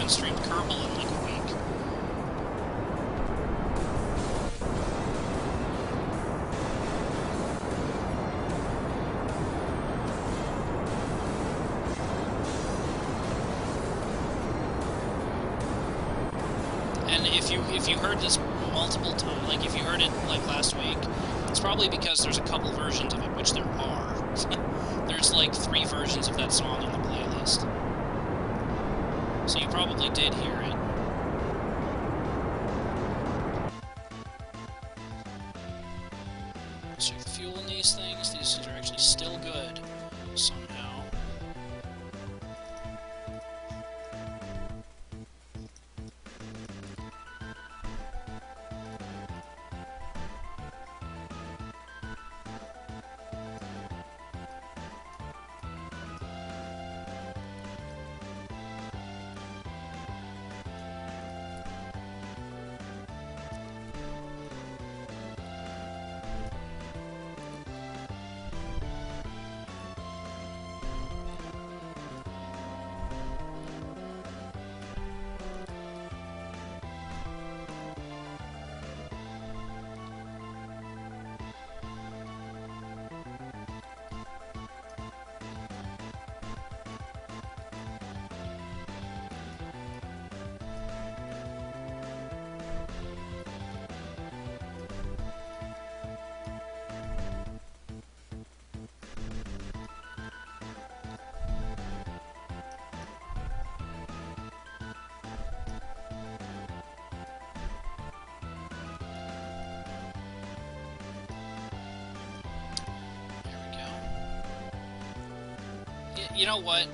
haven't streamed Kerbal in like a week. And if you heard this multiple times, like if you heard it like last week, it's probably because there's a couple versions of it, which there are. There's like 3 versions of that song on the playlist. So you probably did hear it. Let's check the fuel in these things. These are actually still good, somehow. You know what?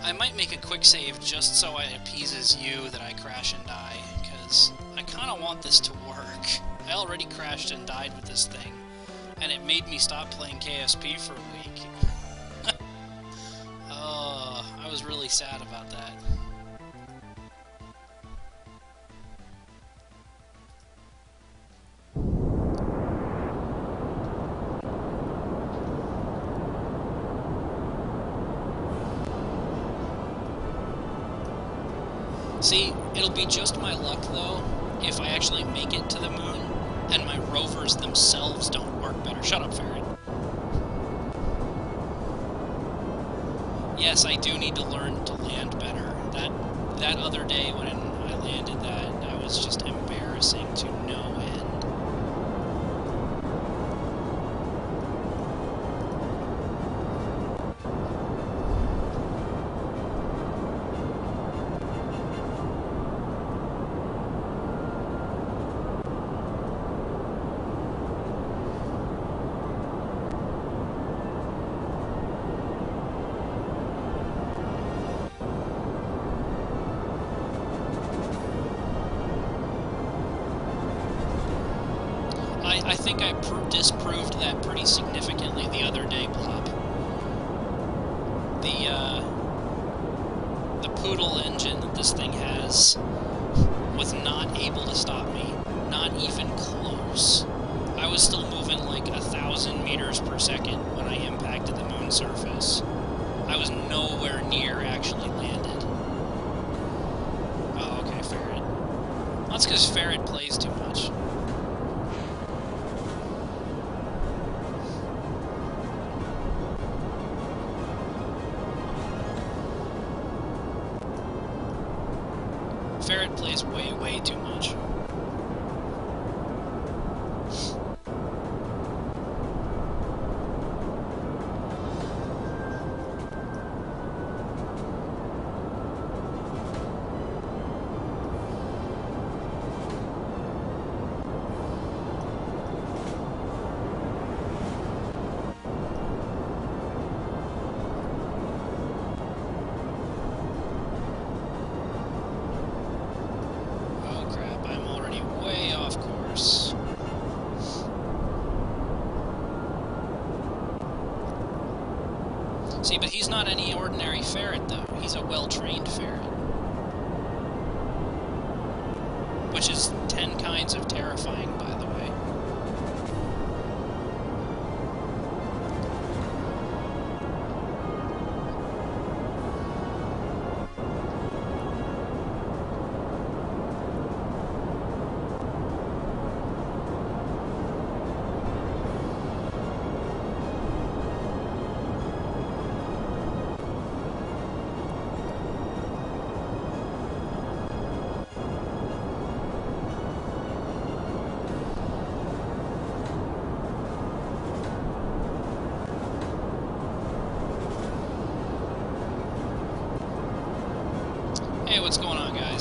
I might make a quick save just so it appeases you that I crash and die, because I kind of want this to work. I already crashed and died with this thing, and it made me stop playing KSP for a week. Oh, I was really sad about that. See, it'll be just my luck, though, if I actually make it to the moon, and my rovers themselves don't work better. Shut up, Ferret. Yes, I do need to learn to land better. That other day when I landed that was just embarrassing to no end. I think I disproved that pretty significantly the other day, Blob. The Poodle engine that this thing has was not able to stop me. Not even close. I was still moving like 1,000 meters per second when I impacted the moon surface. I was nowhere near actually landed. Oh, okay, Ferret. That's because Ferret plays too much. Ferret plays way, way too much. See, but he's not any ordinary ferret, though. He's a well-trained ferret. Which is 10 kinds of terrifying, by the way.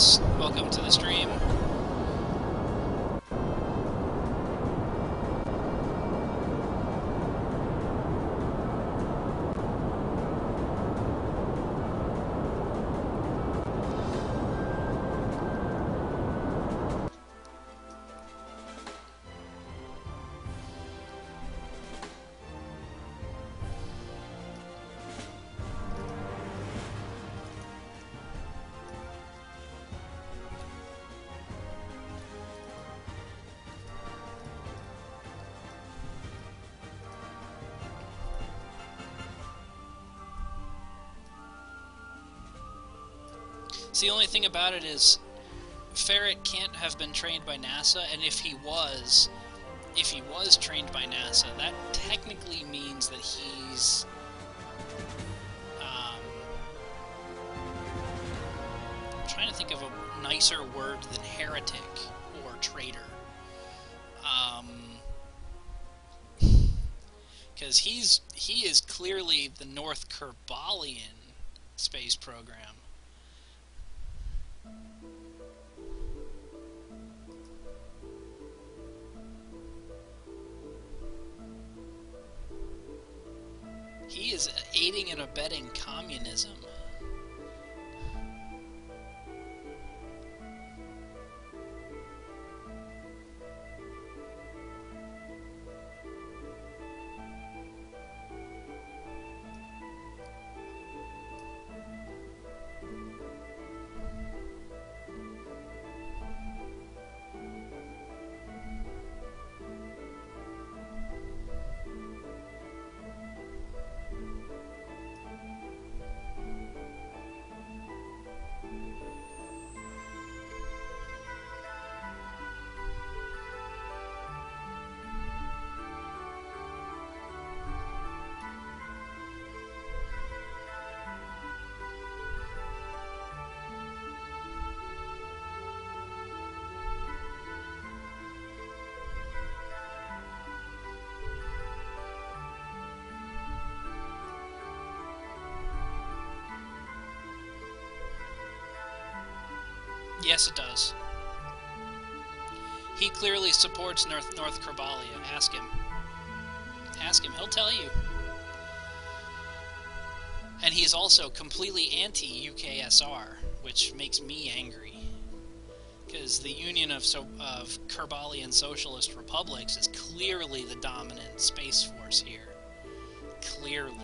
Lance. Welcome to the stream. The only thing about it is Ferret can't have been trained by NASA, and if he was trained by NASA, that technically means that he's I'm trying to think of a nicer word than heretic or traitor. Because he is clearly the North Kerbalian space program. He is aiding and abetting communism. Yes, it does. He clearly supports North Kerbalia. Ask him. Ask him. He'll tell you. And he's also completely anti-UKSR, which makes me angry. Because the Union of Kerbalian Socialist Republics is clearly the dominant space force here. Clearly.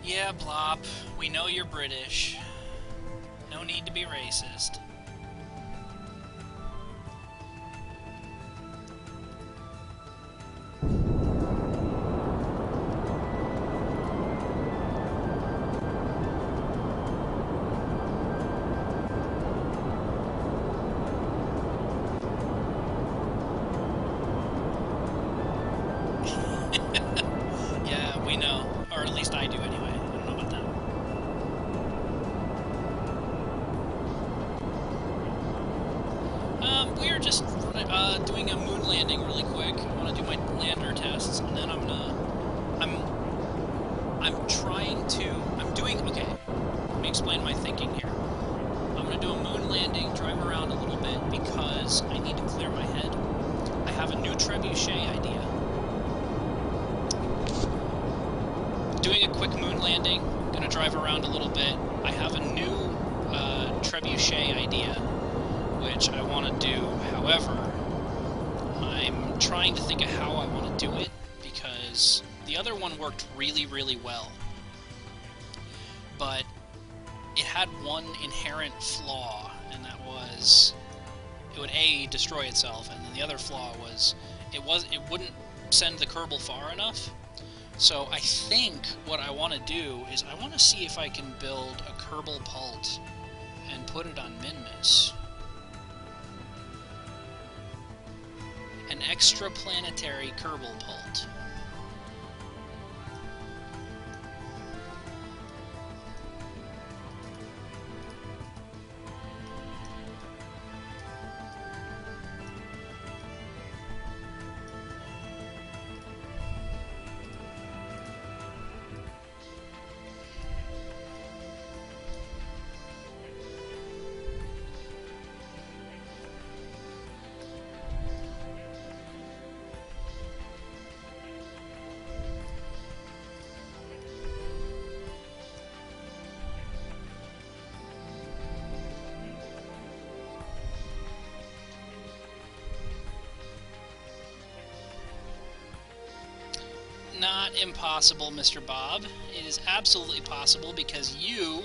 Yeah, Blop, we know you're British. No need to be racist. we are just doing a moon landing really quick. I want to do my lander tests, and then I'm doing, okay, let me explain my thinking here. I'm going to do a moon landing, drive around a little bit, because I need to clear my head. I have a new trebuchet idea. Doing a quick moon landing, going to drive around a little bit. I have a new trebuchet idea, which I want to do. However, I'm trying to think of how I want to do it, because the other one worked really, really well. But it had one inherent flaw, and that was it would A, destroy itself, and then the other flaw was it wouldn't send the Kerbal far enough. So I think what I want to do is I want to see if I can build a Kerbal Pult and put it on Minmus. An extraplanetary Kerbal Pult. Not impossible, Mr. Bob. It is absolutely possible because you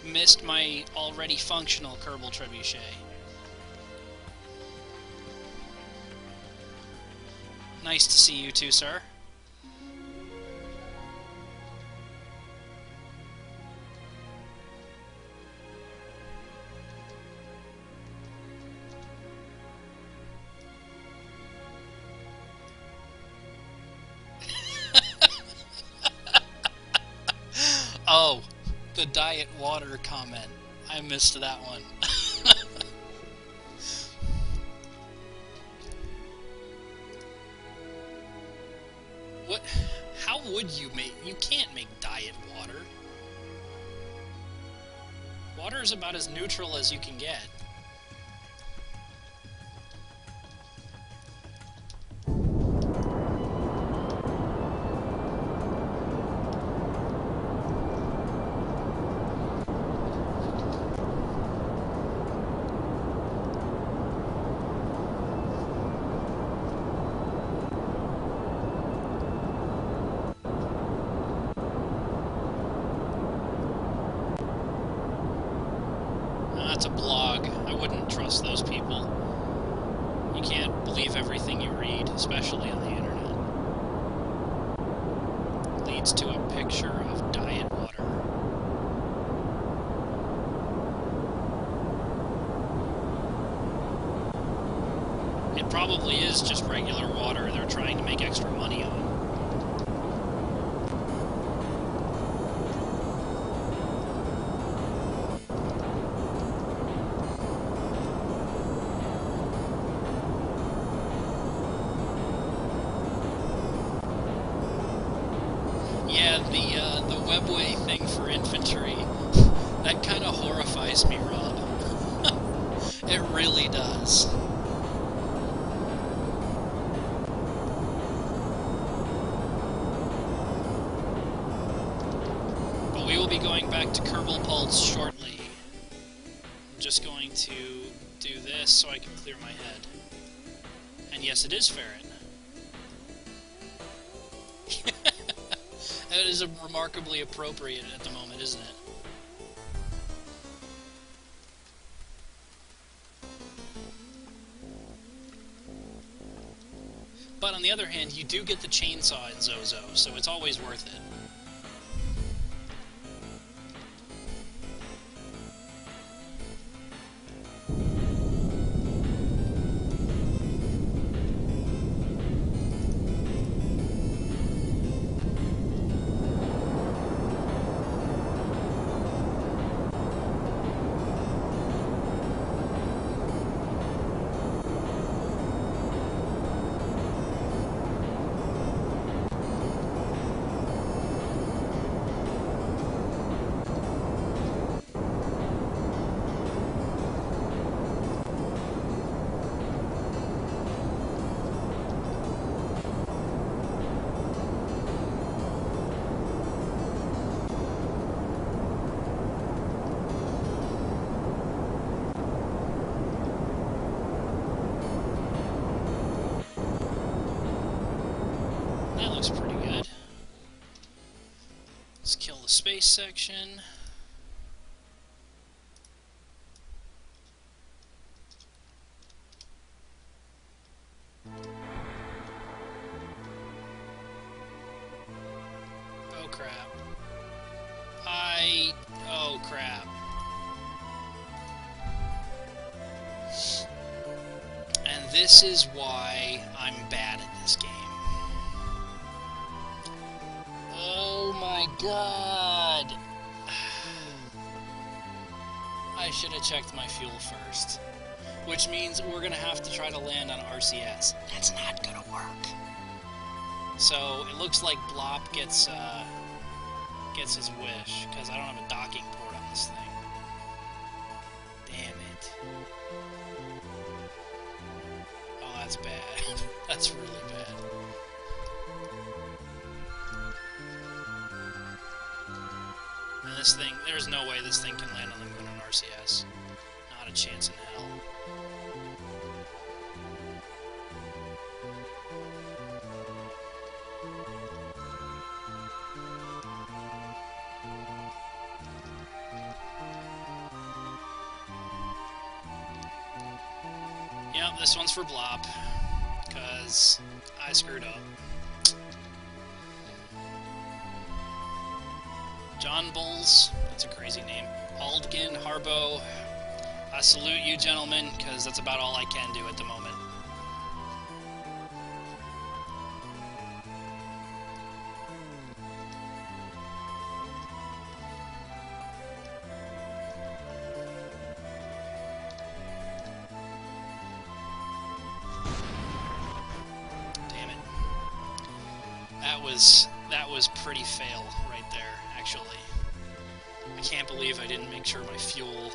missed my already functional Kerbal Trebuchet. Nice to see you too, sir. Oh, the diet water comment. I missed that one. What? How would you make... You can't make diet water. Water is about as neutral as you can get. That's a blog. I wouldn't trust those people. You can't believe everything you read, especially on the internet. Leads to a picture of diet water. It probably is just regular water they're trying to make extra money on. Yeah, the webway thing for infantry, that kind of horrifies me, Rob. It really does. But we will be going back to Kerbal Pulse shortly. I'm just going to do this so I can clear my head. And yes, it is ferret. That is remarkably appropriate at the moment, isn't it? But on the other hand, you do get the chainsaw in Zozo, so it's always worth it. base section. Oh crap. Oh crap. And this is why I'm bad at this game. Oh my god! I should have checked my fuel first. Which means we're gonna have to try to land on RCS. That's not gonna work. So it looks like Blop gets his wish, because I don't have a docking port on this thing. Damn it. Oh, that's bad. That's really bad. And this thing, there's no way this thing can land on the moon on RCS. Not a chance in hell. Yep, this one's for Blop, because I screwed up. John Bulls, that's a crazy name. Aldgin, Harbo, I salute you gentlemen, because that's about all I can do at the moment. That was pretty fail right there, actually. I can't believe I didn't make sure my fuel...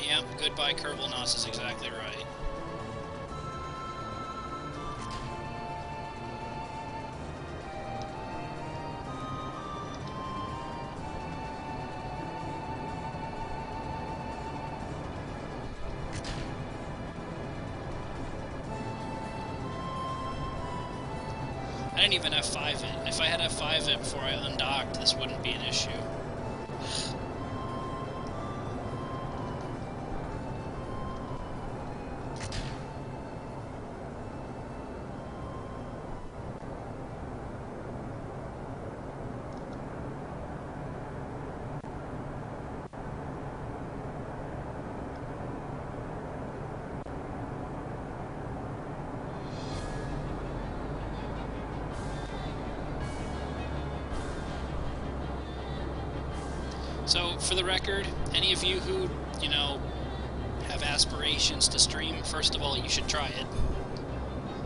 Yep, goodbye Kerbal Nos is exactly right. I didn't even F5 it, and if I had F5 it before I undocked, this wouldn't be an issue. So, for the record, any of you who, you know, have aspirations to stream, first of all, you should try it.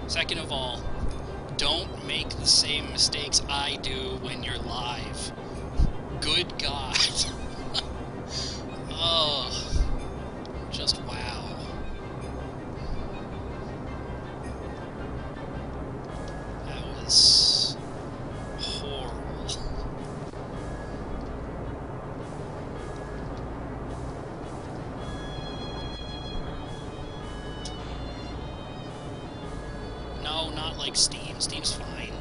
Second of all, don't make the same mistakes I do when you're live. Good God. Oh, just wow. That was horrible. No, not like Steam. Steam's fine.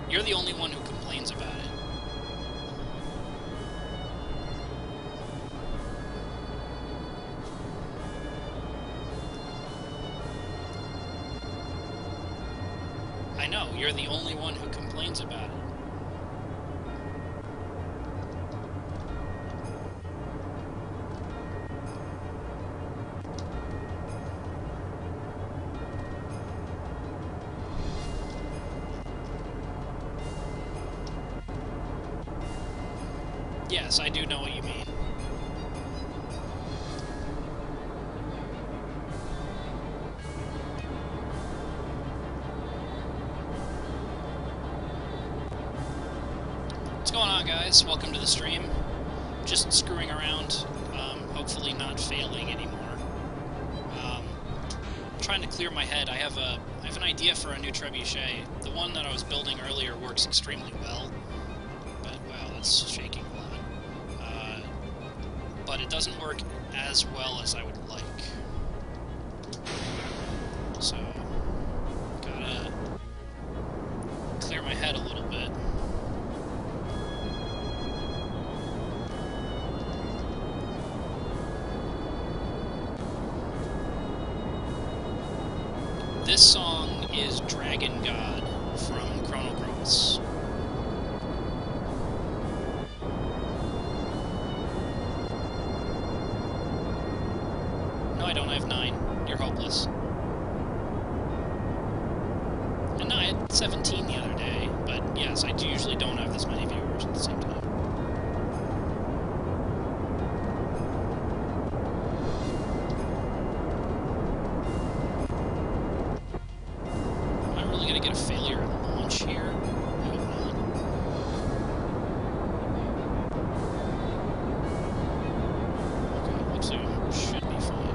You're the only one who complains about it. I know, you're the only one who complains about it. Yes, I do know what you mean. What's going on, guys? Welcome to the stream. Just screwing around, hopefully not failing anymore. Trying to clear my head. I have an idea for a new trebuchet. The one that I was building earlier works extremely well, but wow, it's shaking a lot. But it doesn't work as well as I would like. So, gotta clear my head a little bit. This song is Dragon God from Chrono Cross. No, I don't. I have 9. You're hopeless. And no, I had 17 the other day, but yes, I usually don't have this many viewers at the same time. Am I really gonna get a failure at launch here? I hope not. Okay, looks like it should be fine.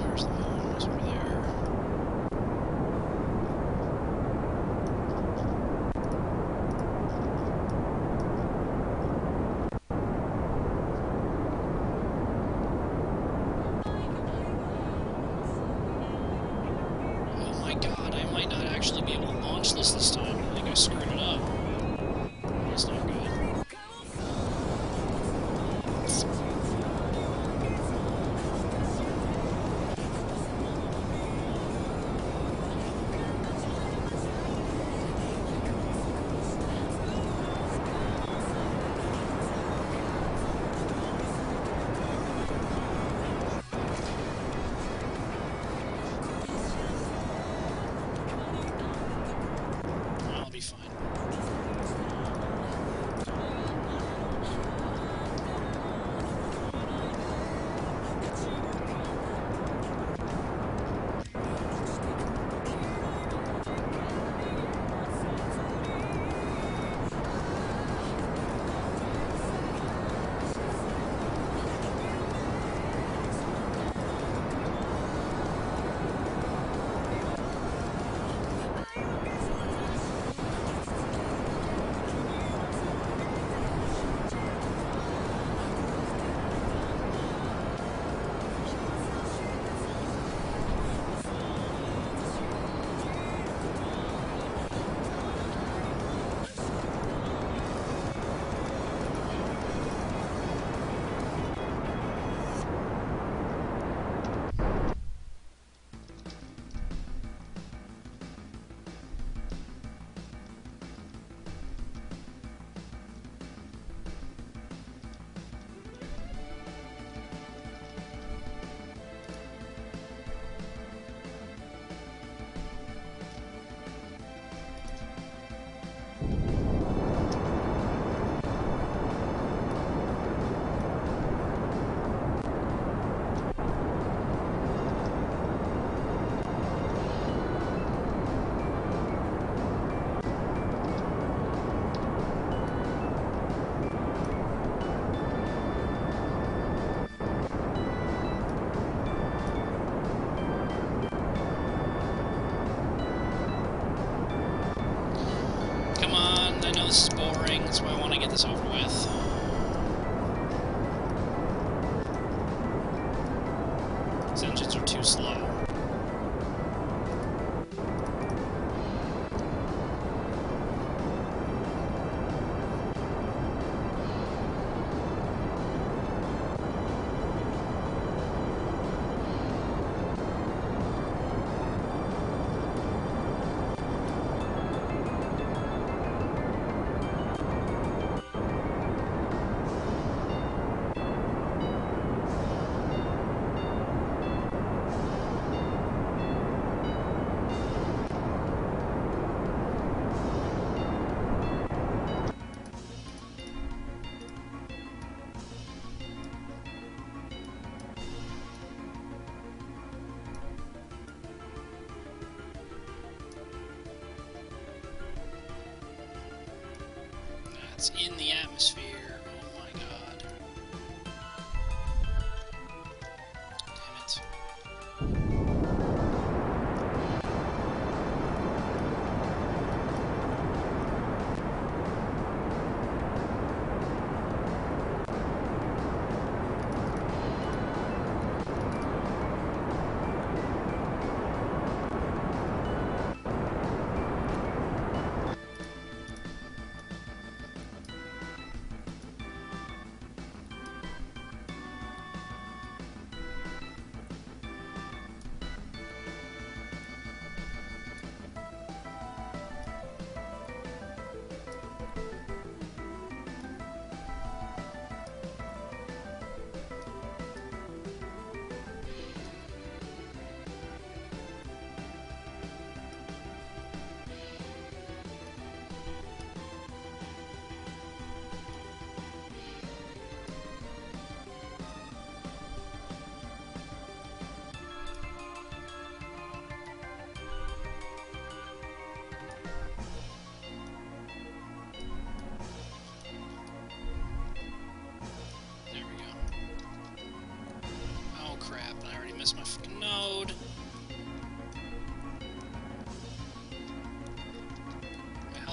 Where's the moon? It's over there. Oh my god, I might not actually be able to launch this time. I think I screwed it up. That's not good. I'll be fine. Come on, I know this is boring, that's why I want to get this over with. These engines are too slow. It's in the atmosphere. Oh my god.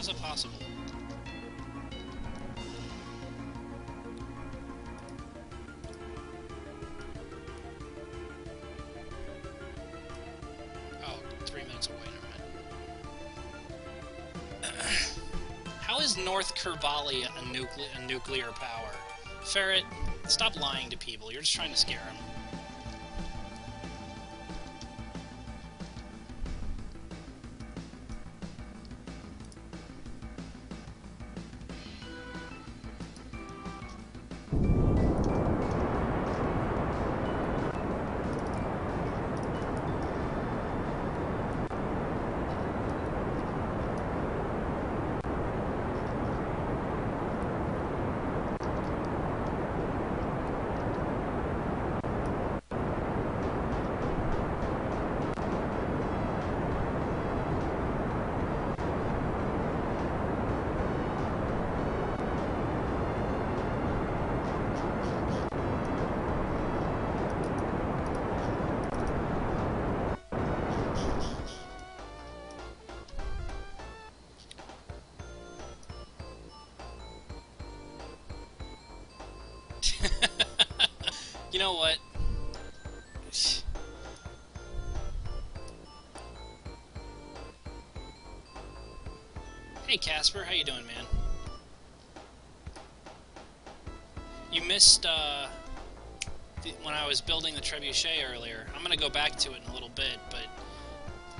How's it possible? Oh, 3 minutes away, never mind. How is North Kerbal a nuclear power? Ferret, stop lying to people. You're just trying to scare them. You know what? Hey Casper, how you doing, man? You missed when I was building the trebuchet earlier. I'm gonna go back to it in a little bit, but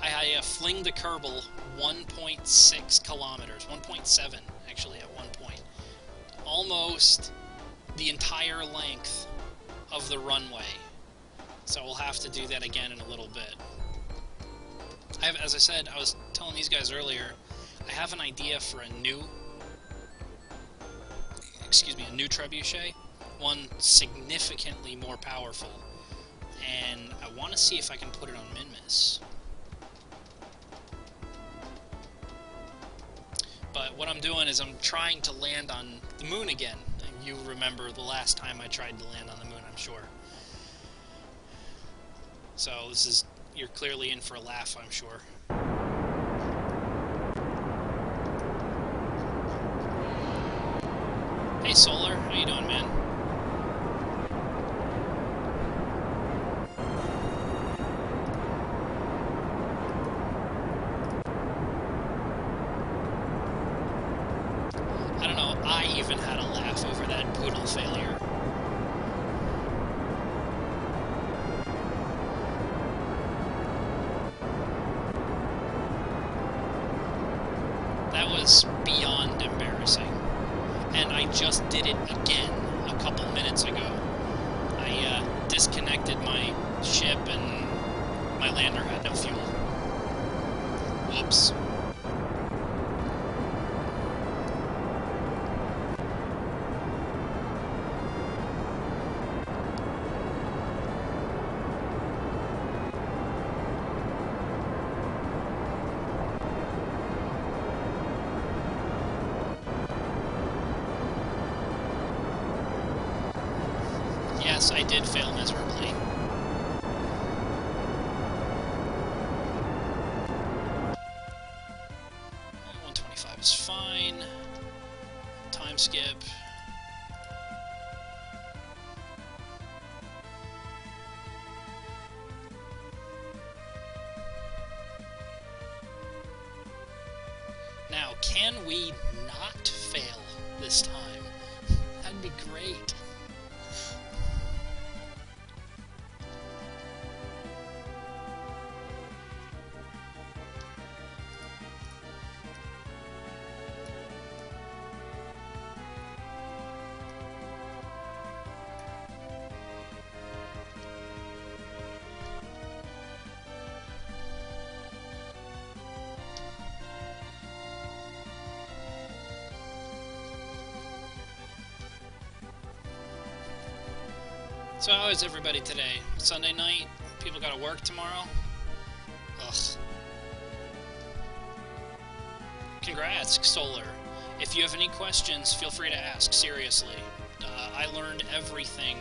I fling the Kerbal 1.6 kilometers, 1.7 actually at one point, almost the entire length of the runway. So we'll have to do that again in a little bit. As I said, I was telling these guys earlier, I have an idea for a new trebuchet, one significantly more powerful, and I want to see if I can put it on Minmus. But what I'm doing is I'm trying to land on the moon again. You remember the last time I tried to land on the moon, I'm sure. So you're clearly in for a laugh, I'm sure. Hey Solar, how you doing, man? I don't know, I even had a laugh over that poodle failure. That was beyond embarrassing. And I just did it again a couple minutes ago. I disconnected my ship and my lander had no fuel. Whoops. Yes, I did fail miserably. $125 is fine. Time skip. Now, can we not fail this time? That'd be great. So how is everybody today? Sunday night? People gotta work tomorrow? Ugh. Congrats, Solar. If you have any questions, feel free to ask, seriously. I learned everything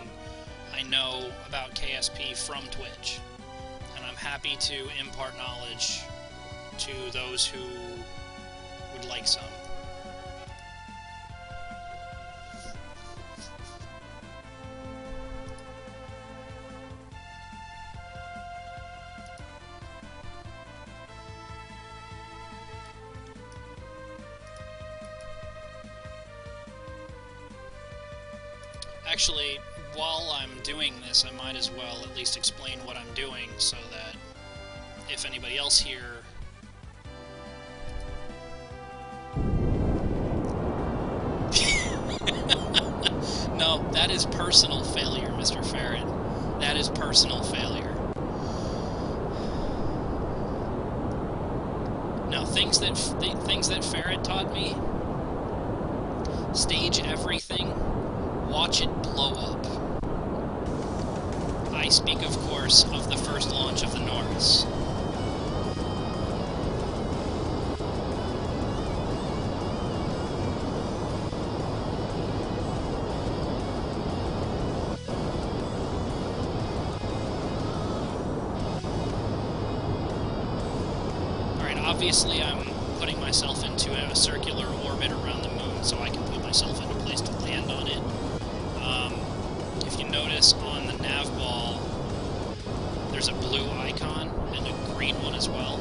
I know about KSP from Twitch, and I'm happy to impart knowledge to those who would like some. Actually, while I'm doing this, I might as well at least explain what I'm doing so that if anybody else here... No, that is personal failure, Mr. Ferret. That is personal failure. No, things that Ferret taught me: stage everything, watch it blow up. I speak, of course, of the first launch of the Norse. Alright, obviously I'm putting myself into a circular orbit around the moon so I can put myself into place to land on it. If you notice on the nav ball, there's a blue icon and a green one as well.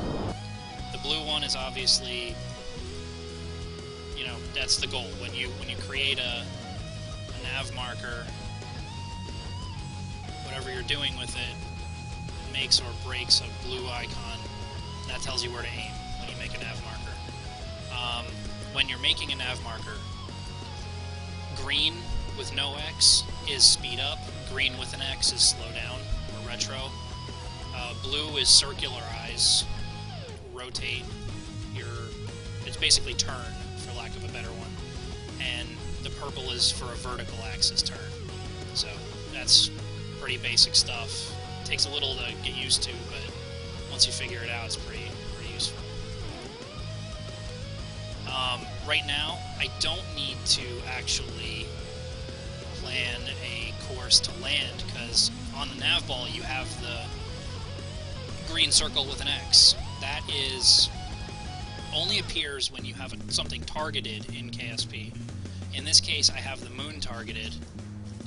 The blue one is obviously, you know, that's the goal. When you create a nav marker, whatever you're doing with it, it makes or breaks a blue icon. That tells you where to aim when you make a nav marker. When you're making a nav marker, green with no X is speed up, green with an X is slow down, or retro. Blue is circularize, rotate, it's basically turn, for lack of a better one. And the purple is for a vertical axis turn. So that's pretty basic stuff. It takes a little to get used to, but once you figure it out, it's pretty useful. Right now, I don't need to actually plan a course to land, because on the nav ball you have the green circle with an X. That is only appears when you have something targeted in KSP. In this case, I have the moon targeted,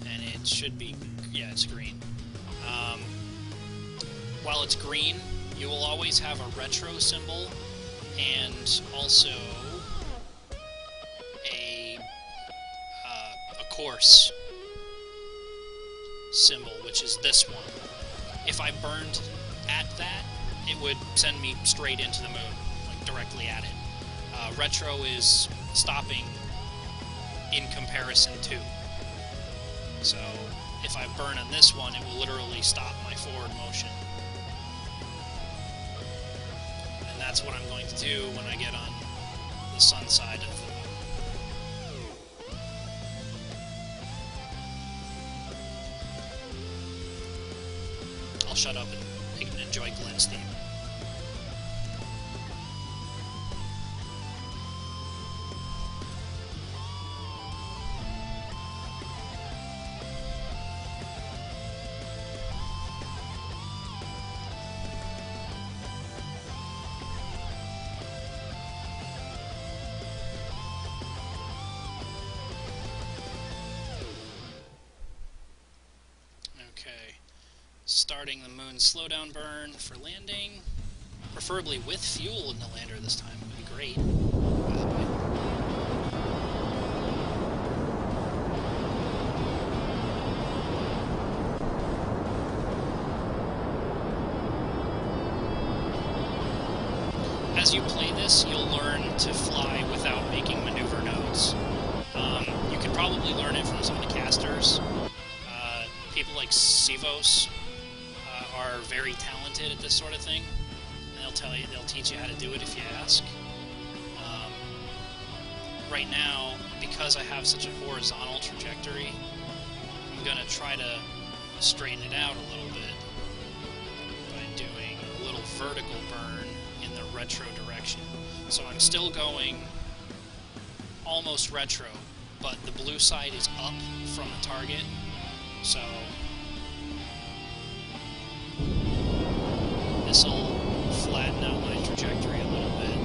and it should be, yeah, it's green. While it's green, you will always have a retro symbol, and also a course symbol, which is this one. If I burned at that, it would send me straight into the moon, like directly at it. Retro is stopping in comparison to. So if I burn on this one, it will literally stop my forward motion. And that's what I'm going to do when I get on the sun side of the moon. I'll shut up and enjoy Glenn's theme. Starting the moon slowdown burn for landing, preferably with fuel in the lander this time would be great. By the way. As you play this, you'll learn to fly without making maneuver nodes. You can probably learn it from some of the casters. People like Sivos are very talented at this sort of thing, and they'll teach you how to do it if you ask. Right now, because I have such a horizontal trajectory, I'm gonna try to straighten it out a little bit by doing a little vertical burn in the retro direction. So I'm still going almost retro, but the blue side is up from the target, so this will flatten out my trajectory a little bit.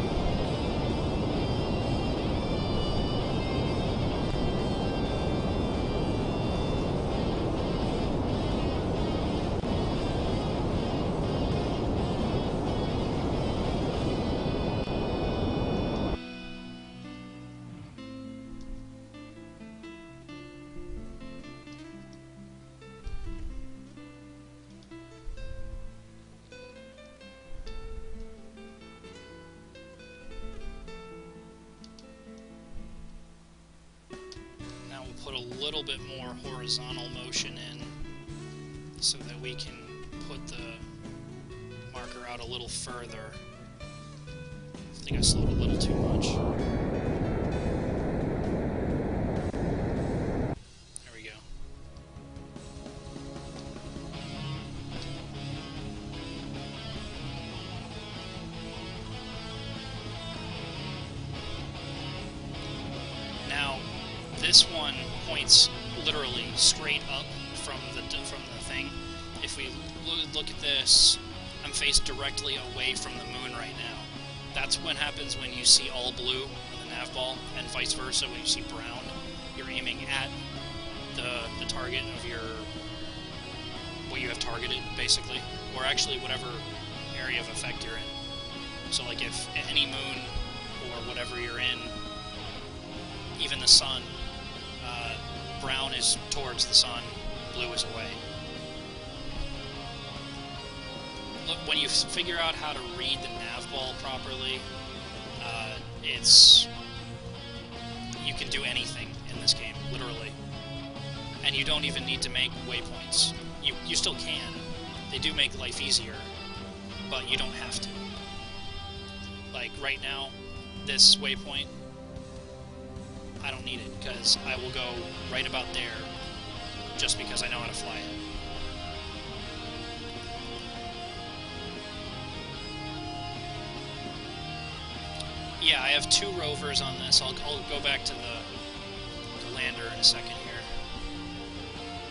put a little bit more horizontal motion in so that we can put the marker out a little further. I think I slowed a little too much. There we go. Now, this one points literally straight up from the thing. If we look at this, I'm faced directly away from the moon right now. That's what happens when you see all blue on the nav ball, and vice versa when you see brown. You're aiming at the target of what you have targeted, basically, or actually whatever area of effect you're in. So, like, if any moon or whatever you're in, even the sun, brown is towards the sun, blue is away. Look, when you figure out how to read the nav ball properly, you can do anything in this game, literally. And you don't even need to make waypoints. You still can. They do make life easier, but you don't have to. Like, right now, this waypoint, I don't need it, because I will go right about there, just because I know how to fly it. Yeah, I have 2 rovers on this. I'll go back to the lander in a second here.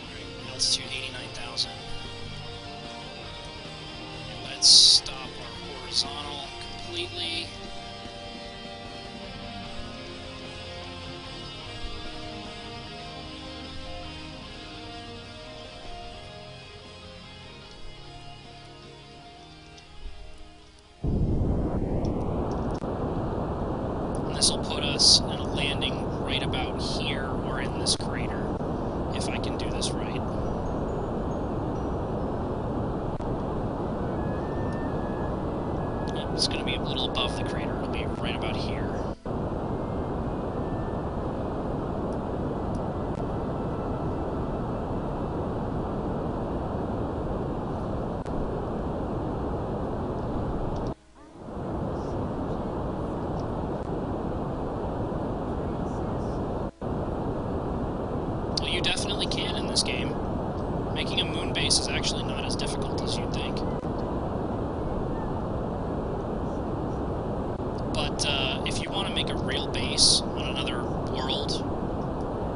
Alright, altitude 89,000. Let's stop our horizontal completely. This will put us in a landing right about here, or in this crater, if I can do this right. Yep, it's going to be a little above the crater. It'll be right about here. You definitely can in this game. Making a moon base is actually not as difficult as you'd think. But if you want to make a real base on another world,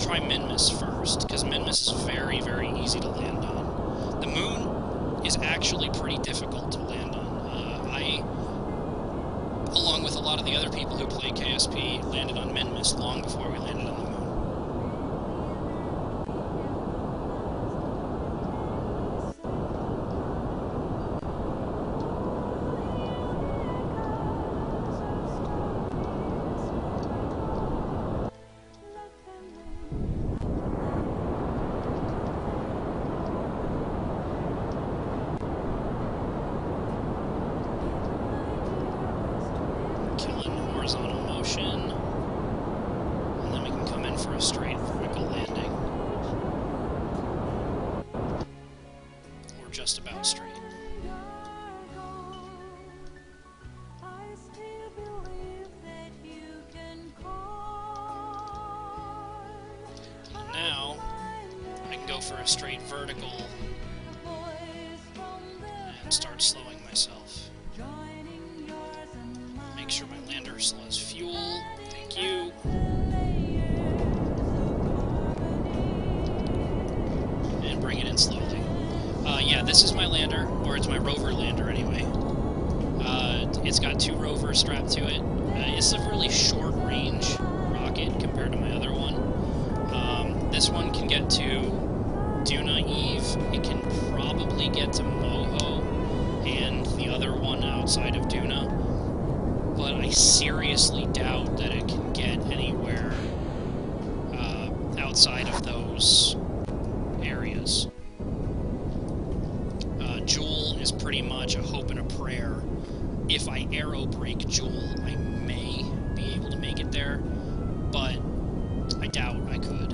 try Minmus first, because Minmus is very, very easy to land on. The moon is actually pretty difficult to land on. I, along with a lot of the other people who play KSP, landed on Minmus long before we landed on the moon. Horizontal motion, and then we can come in for a straight vertical landing, or just about straight. And now I can go for a straight vertical and start slowing myself. Make sure my lander still has fuel. Thank you. And bring it in slowly. Yeah, this is my lander, or it's my rover lander anyway. It's got 2 rovers strapped to it. It's a really short-range rocket compared to my other one. This one can get to Duna Eve. It can probably get to Moho, and the other one outside of Duna. But I seriously doubt that it can get anywhere outside of those areas. Joule is pretty much a hope and a prayer. If I aero brake Joule, I may be able to make it there, but I doubt I could.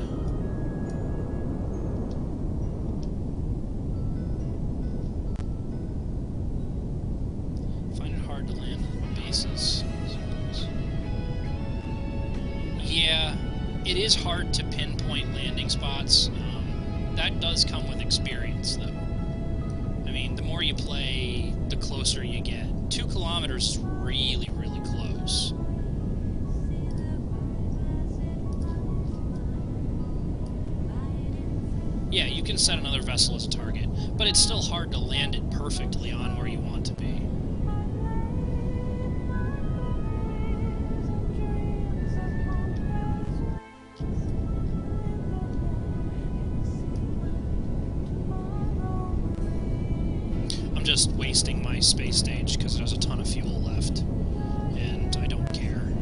hard to land bases. Yeah, it is hard to pinpoint landing spots. That does come with experience, though. I mean, the more you play, the closer you get. 2 kilometers is really, really close. Yeah, you can set another vessel as a target, but it's still hard to land it perfectly on where you want to be. I'm just wasting my space stage because there's a ton of fuel left, and I don't care.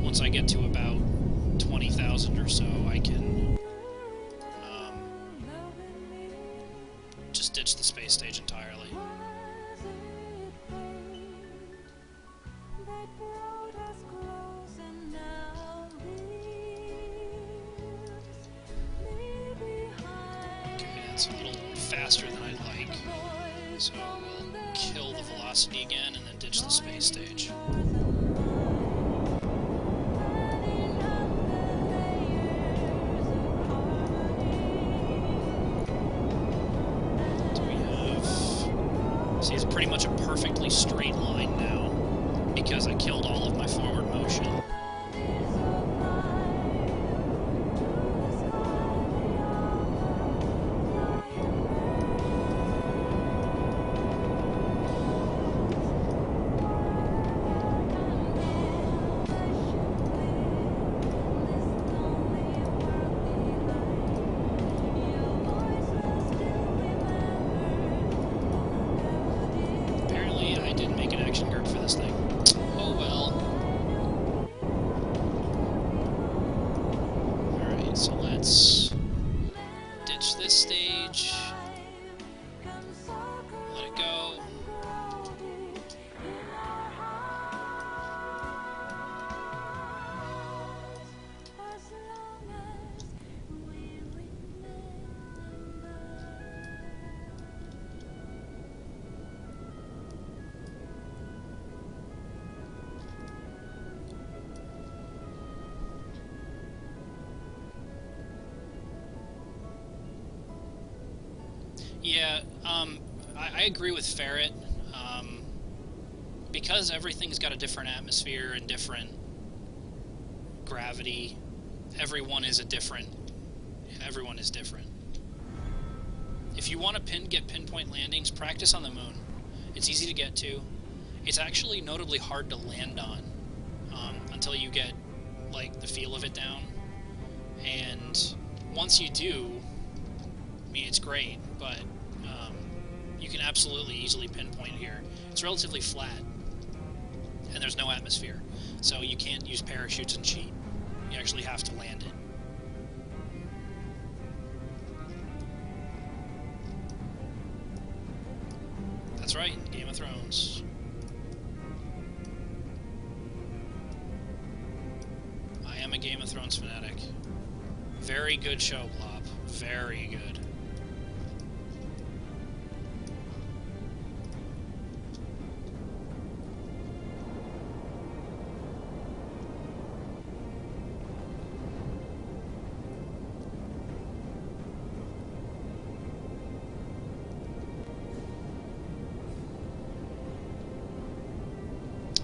Once I get to about 20,000 or so, I can just ditch the space stage entirely. Okay, that's a little faster than I'd like. So we'll kill the velocity again and then ditch the space stage. See, it's pretty much a perfectly straight line now, because I killed all of my forward motion. Yeah, I agree with Ferret. Because everything's got a different atmosphere and different gravity, everyone is different. If you want to get pinpoint landings, practice on the moon. It's easy to get to. It's actually notably hard to land on until you get like the feel of it down. And once you do, I mean, it's great, but you can absolutely easily pinpoint here. It's relatively flat, and there's no atmosphere, so you can't use parachutes and cheat. You actually have to land it. That's right, Game of Thrones. I am a Game of Thrones fanatic. Very good show, Blob. Very good.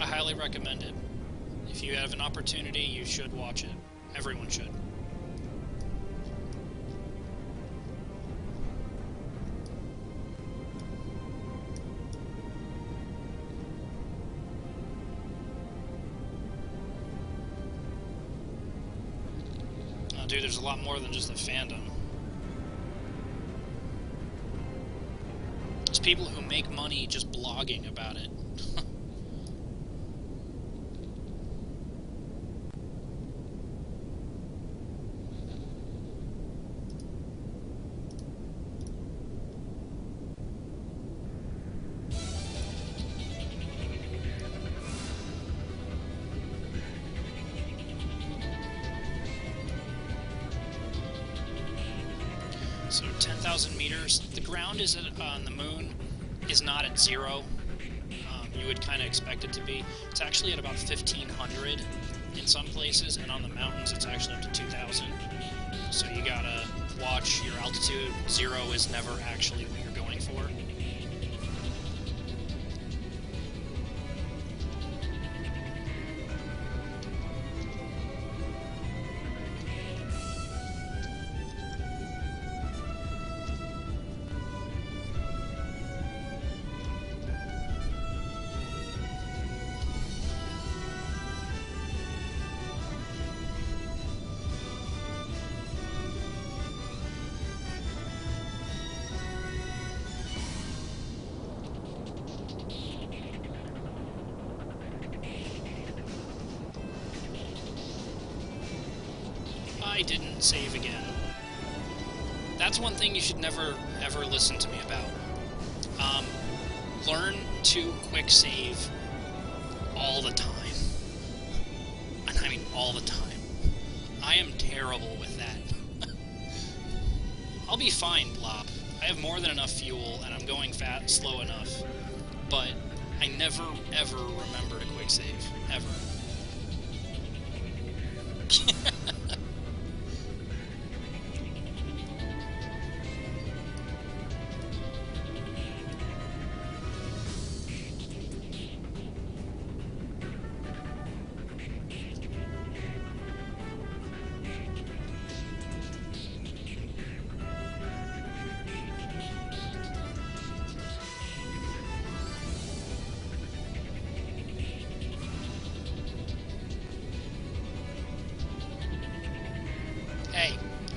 I highly recommend it. If you have an opportunity, you should watch it. Everyone should. Oh, dude, there's a lot more than just a fandom. There's people who make money just blogging about it. So 10,000 meters. The ground is on the moon is not at 0. you would kind of expect it to be. It's actually at about 1,500 in some places, and on the mountains it's actually up to 2,000. So you gotta watch your altitude. 0 is never actually what you're going for. I didn't save again. That's one thing you should never, ever listen to me about. Learn to quick save all the time. And I mean all the time. I am terrible with that. I'll be fine, Blob. I have more than enough fuel, and I'm going slow enough. But I never, ever remember to quick save. Ever.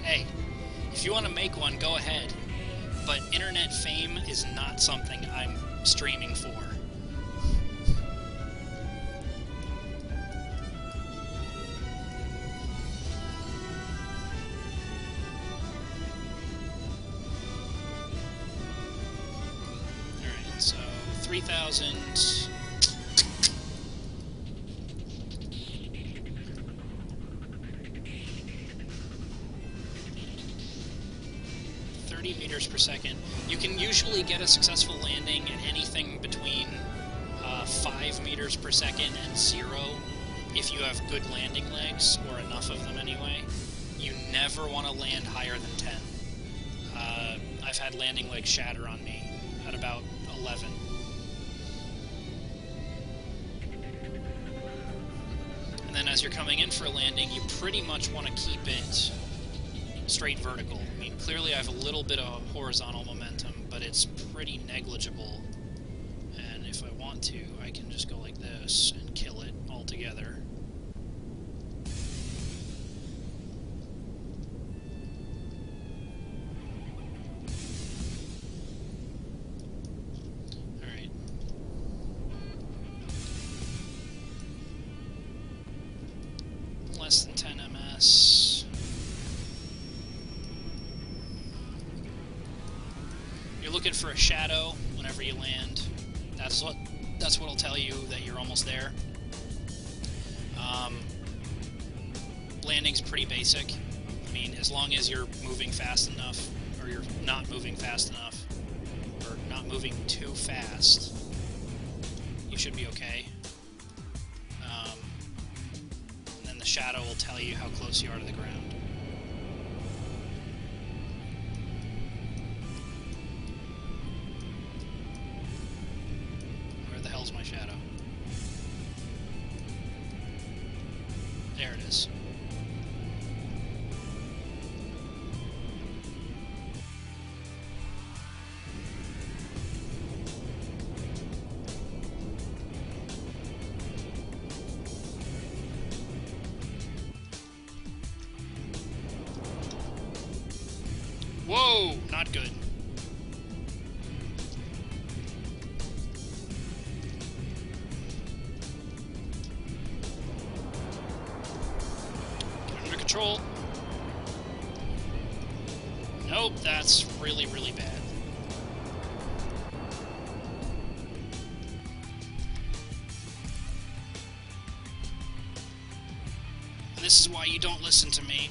Hey, if you want to make one, go ahead. But internet fame is not something I'm streaming for. Alright, so 3,000... 30 meters per second. You can usually get a successful landing at anything between 5 meters per second and 0 if you have good landing legs, or enough of them anyway. You never want to land higher than 10. I've had landing legs shatter on me at about 11. And then as you're coming in for a landing, you pretty much want to keep it straight vertical. I mean, clearly I have a little bit of horizontal momentum, but it's pretty negligible. And if I want to, I can just go like this and kill it altogether. Alright. Less than 10 ms. Looking for a shadow whenever you land. That's what'll tell you that you're almost there. Landing's pretty basic. I mean, as long as you're moving fast enough, or you're not moving fast enough, or not moving too fast, you should be okay. And then the shadow will tell you how close you are to the ground. My shadow. There it is. Whoa, not good. Control. Nope, that's really, really bad. And this is why you don't listen to me.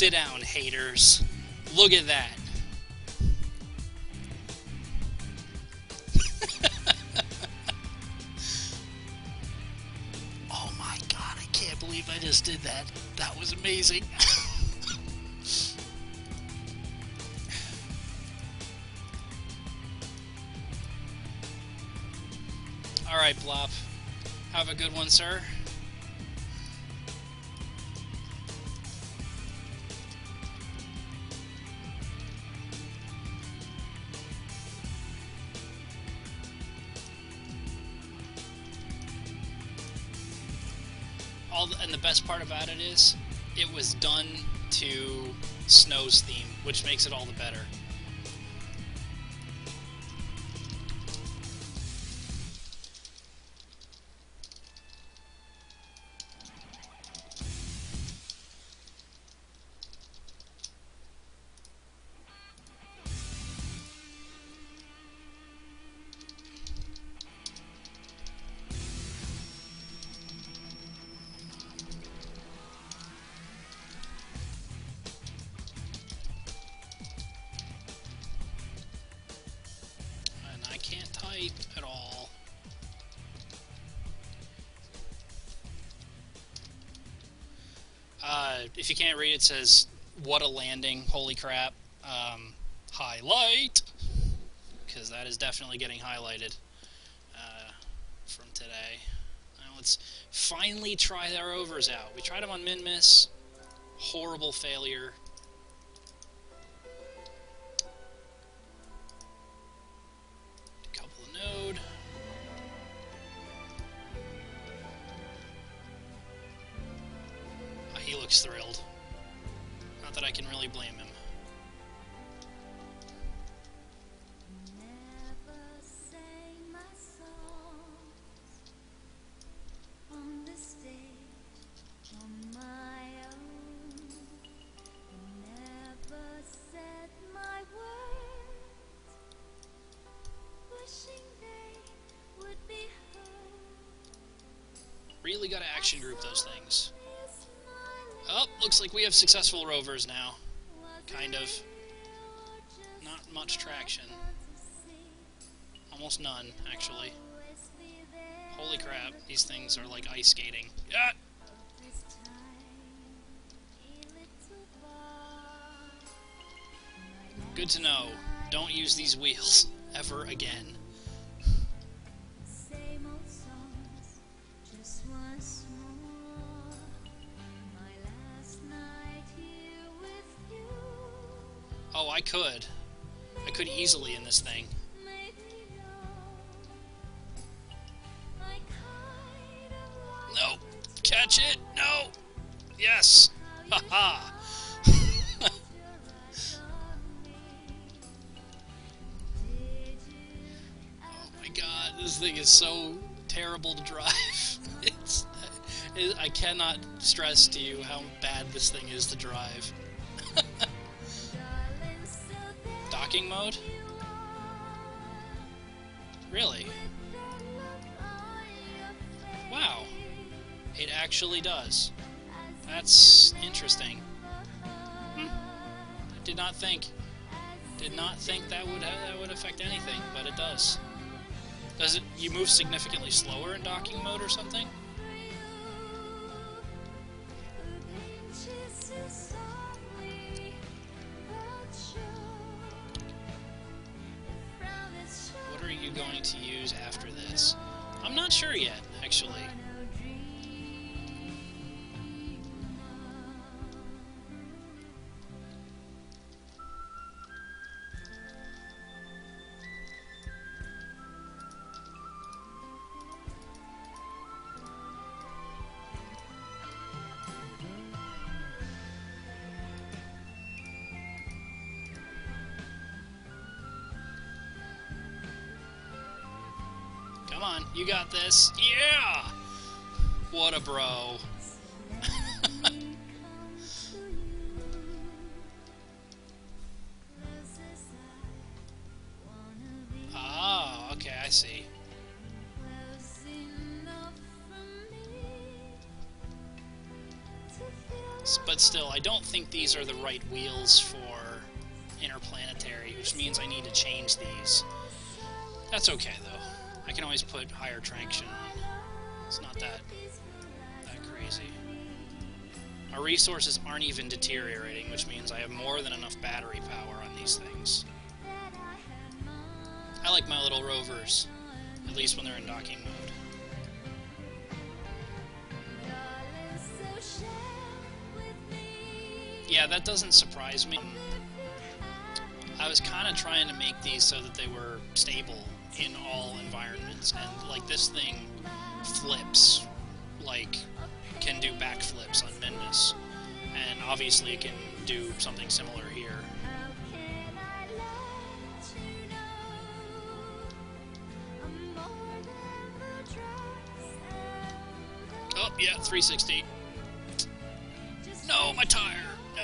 Sit down, haters. Look at that. Oh my god, I can't believe I just did that. That was amazing. Alright, Blop. Have a good one, sir. And the best part about it is, it was done to Snow's theme, which makes it all the better. At all. If you can't read, it says, "What a landing! Holy crap!" Highlight, because that is definitely getting highlighted from today. Now let's finally try our overs out. We tried them on min-miss. Horrible failure. He looks thrilled. Not that I can really blame him. Really gotta action group those things. Oh, looks like we have successful rovers now. Kind of. Not much traction. Almost none, actually. Holy crap, these things are like ice skating. Ah! Good to know. Don't use these wheels ever again. Oh, I could. I could easily in this thing. No. Catch it. No. Yes. Haha. Oh my god, this thing is so terrible to drive. I cannot stress to you how bad this thing is to drive. Docking mode? Really? Wow. It actually does. That's interesting. Did not think that would affect anything, but it does. Does it? You move significantly slower in docking mode or something? What are you going to use after this? I'm not sure yet, actually. Come on, you got this. Yeah! What a bro. Oh, okay, I see. But But still, I don't think these are the right wheels for interplanetary, which means I need to change these. That's okay, though. I can always put higher traction on. It's not that crazy. Our resources aren't even deteriorating, which means I have more than enough battery power on these things. I like my little rovers, at least when they're in docking mode. Yeah, that doesn't surprise me. I was kind of trying to make these so that they were stable in all environments, and like this thing flips, like can do backflips on Minmus, and obviously it can do something similar here. Oh yeah, 360. No, my tire. No.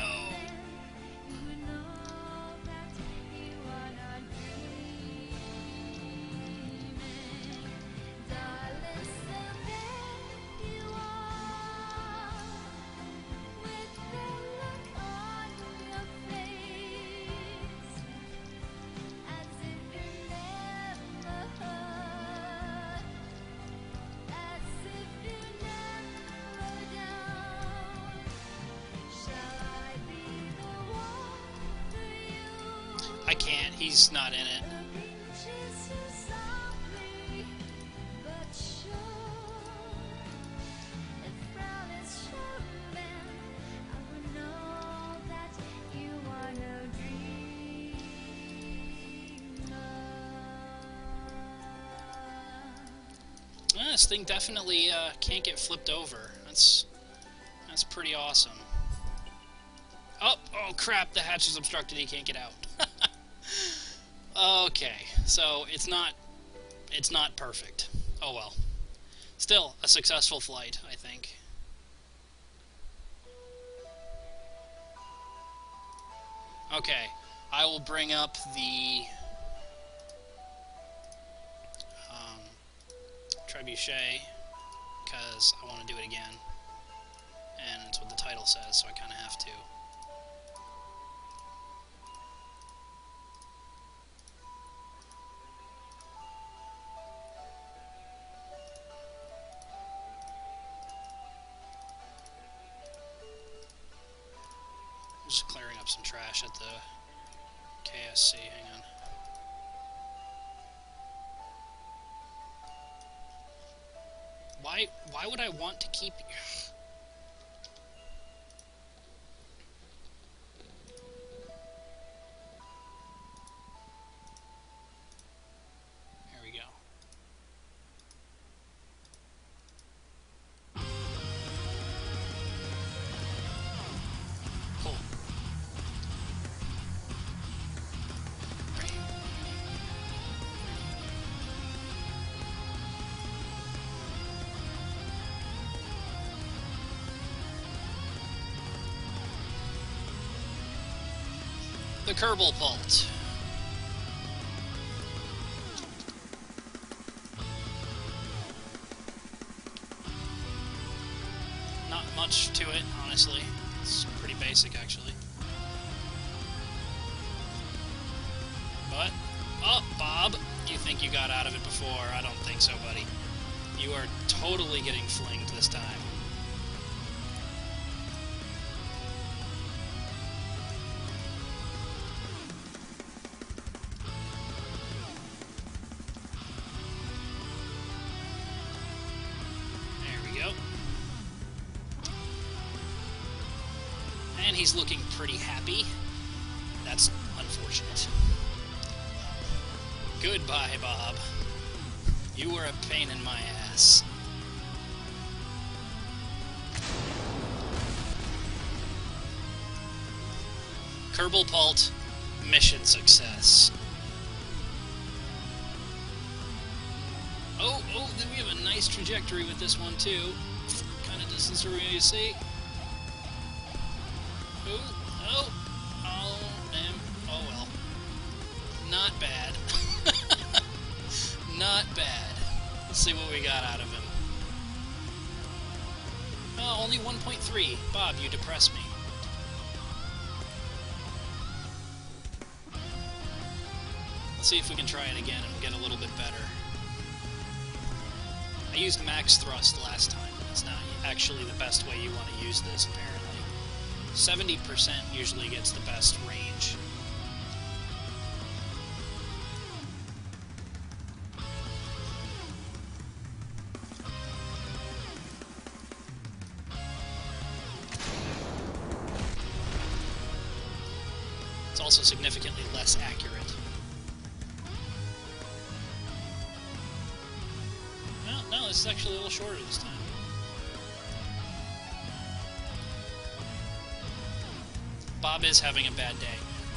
I can't, he's not in it. This thing definitely can't get flipped over. That's pretty awesome. Oh crap, the hatch is obstructed, he can't get out. Okay, so it's not perfect. Oh well. Still, a successful flight, I think. Okay, I will bring up the trebuchet, because I want to do it again. And it's what the title says, so I kind of have to. I'm just clearing up some trash at the KSC, hang on. Why would I want to keep... Here we go. Cool. The Kerbal Pult. Not much to it, honestly. It's pretty basic, actually. But, oh, Bob, you think you got out of it before. I don't think so, buddy. You are totally getting flinged this time. And he's looking pretty happy. That's unfortunate. Goodbye, Bob. You were a pain in my ass. Kerbal Pult, mission success. Oh, then we have a nice trajectory with this one, too. Kind of distance are we going to see? Oh well. Not bad. Not bad. Let's see what we got out of him. Oh, only 1.3. Bob, you depress me. Let's see if we can try it again and get a little bit better. I used max thrust last time. It's not actually the best way you want to use this, apparently. 70% usually gets the best range. It's also significantly less accurate. No, this is actually a little shorter this time. Bob is having a bad day.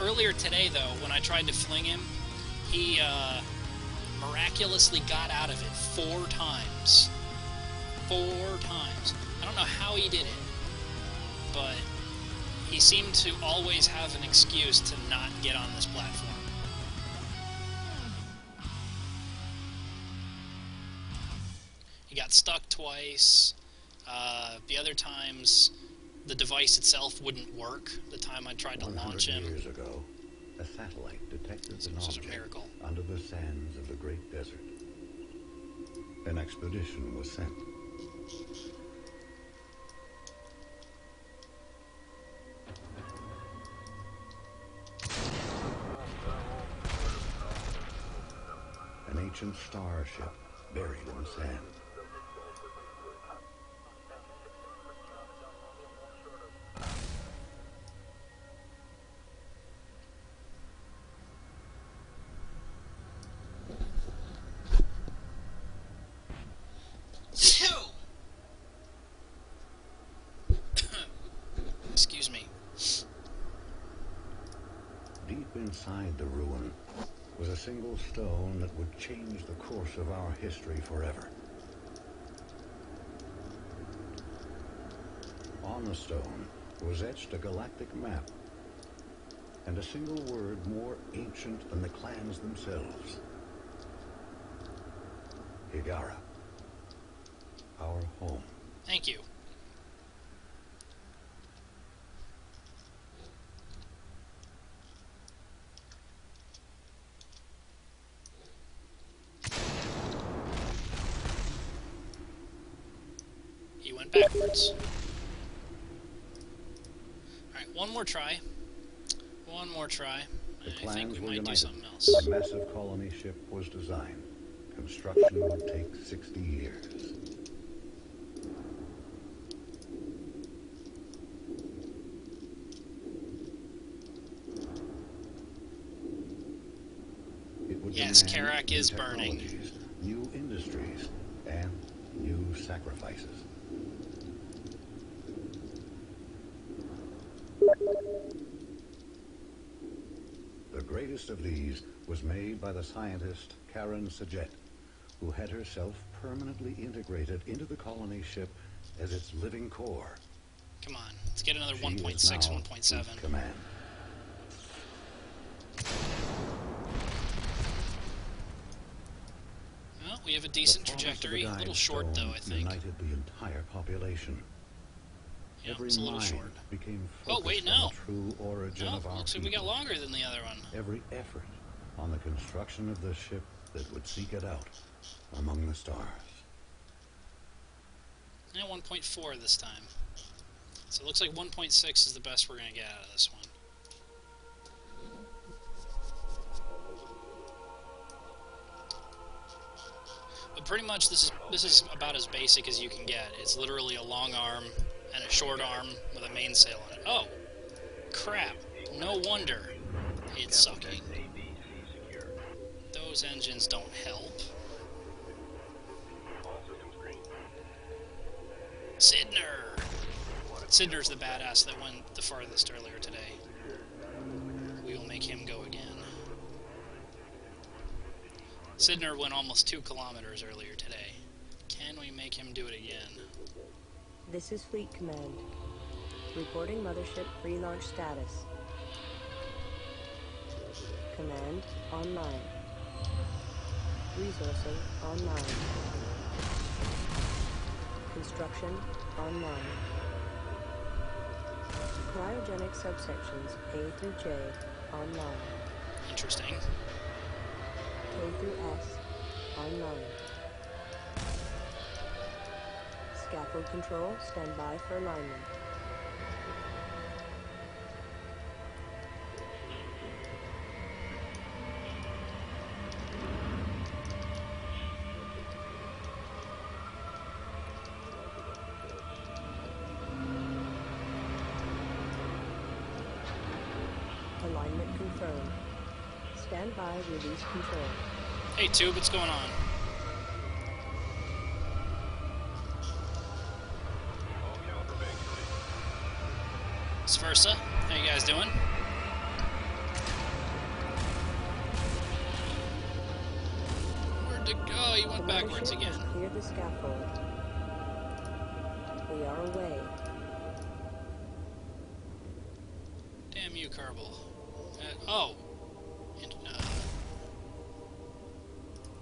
Earlier today, though, when I tried to fling him, he miraculously got out of it 4 times. 4 times. I don't know how he did it, but he seemed to always have an excuse to not get on this platform. He got stuck twice. The other times, the device itself wouldn't work. The time I tried to launch him. 100 years ago, a satellite detected an object under the sands of the Great Desert. An expedition was sent. An ancient starship buried in the sand. Excuse me. Deep inside the ruin was a single stone that would change the course of our history forever. On the stone was etched a galactic map, and a single word more ancient than the clans themselves. Higara. Our home. Thank you. He went backwards. Alright, one more try. One more try. I think we might do something else. A massive colony ship was designed. Construction would take 60 years. Yes, Karak is burning. New industries, and new sacrifices. The greatest of these was made by the scientist Karen Sajet, who had herself permanently integrated into the colony ship as its living core. Come on, let's get another 1.6, 1.7. Command. Well, we have a decent trajectory. A little short, though, I think. United the entire population. Yeah, Every it's a little mind short. became Oh, wait, focused no. on the true origin of our looks like we got people. longer than the other one. Every effort on the construction of the ship that would seek it out among the stars. Yeah, 1.4 this time. So it looks like 1.6 is the best we're going to get out of this one. But pretty much this is about as basic as you can get. It's literally a long arm and a short arm with a mainsail on it. Oh, crap. No wonder it's sucking. Those engines don't help. Sidner! Sidner's the badass that went the farthest earlier today. We will make him go again. Sidner went almost 2 kilometers earlier today. Can we make him do it again? This is Fleet Command. Reporting Mothership pre-launch status. Command online. Resourcing online. Construction online. Cryogenic subsections A through J online. Interesting. K through S online. Scaffold control, stand by for alignment. Alignment confirmed. Stand by, release control. Hey, Tube, what's going on? Vice versa. How you guys doing? Where'd it go? You went backwards again. Clear the scaffold. We are away. Damn you, Kerbal. Oh. And,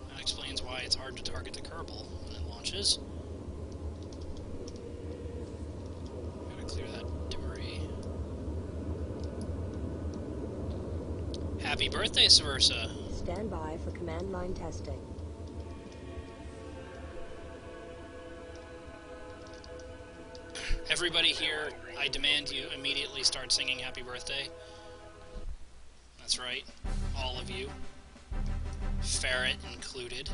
that explains why it's hard to target the Kerbal when it launches. Gotta clear that debris. Happy birthday, Saversa. Stand by for command line testing. Everybody here, I demand you immediately start singing Happy Birthday. That's right, all of you. Ferret included.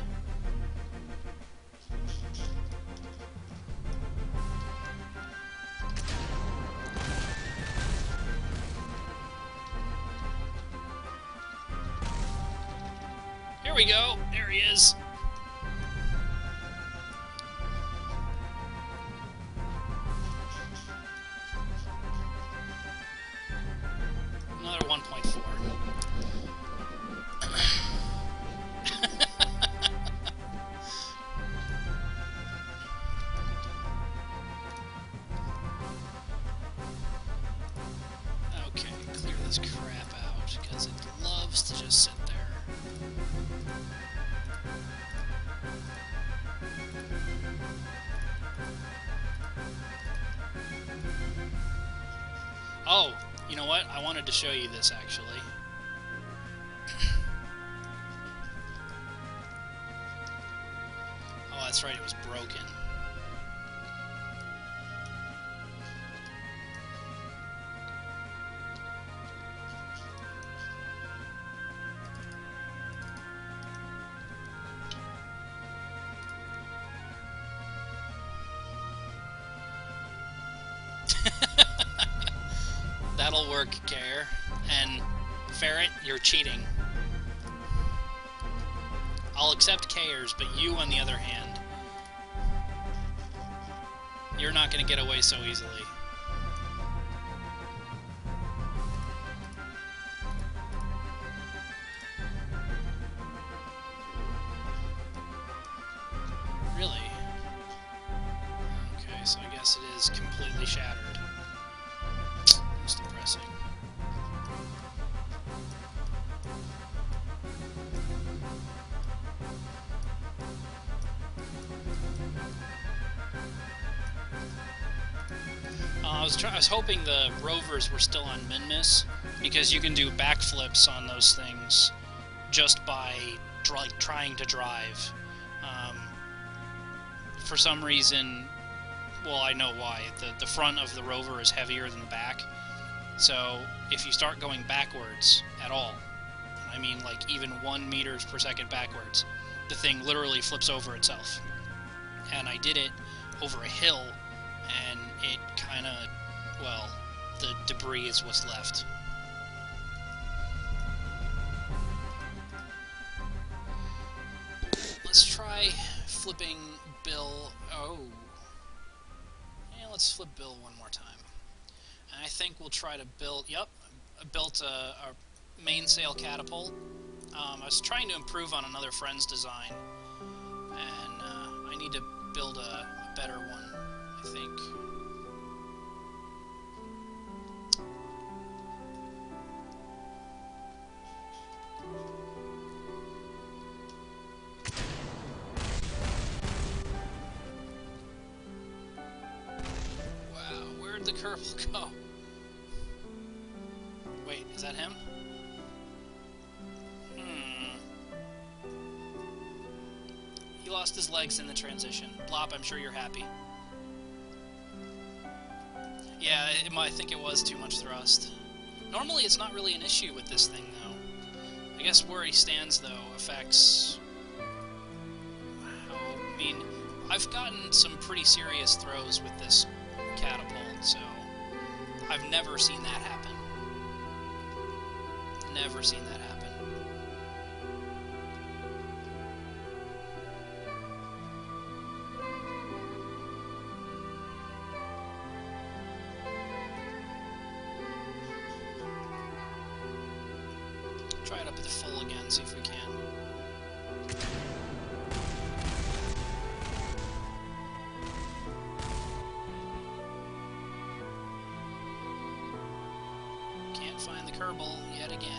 Here we go, there he is. Another 1.4. Okay, clear this crap out, because it loves to just sit there. Oh, you know what? I wanted to show you this, actually. Oh, that's right, it was broken. That'll work, Care. And Ferret, you're cheating. I'll accept K's, but you, on the other hand, you're not going to get away so easily. Really? Okay, so I guess it is completely shattered. That's depressing. I was hoping the rovers were still on Minmus, because you can do backflips on those things just by trying to drive. For some reason, well, I know why. The front of the rover is heavier than the back, so if you start going backwards at all, I mean like even 1 meters per second backwards, the thing literally flips over itself. And I did it over a hill, and it kind of, well, the debris is what's left. Let's try flipping Bill. Oh. Yeah, let's flip Bill one more time. And I think we'll try to build, yep, I built a mainsail catapult. I was trying to improve on another friend's design, and I need to build a better one, I think. Wow, where'd the Kerbal go? Wait, is that him? lost his legs in the transition. Blop, I'm sure you're happy. Yeah, I think it was too much thrust. Normally it's not really an issue with this thing, though. I guess where he stands, though, affects... I mean, I've gotten some pretty serious throws with this catapult, so I've never seen that happen. Never seen that happen. Try it up at the full again, see if we can. Can't find the Kerbal yet again.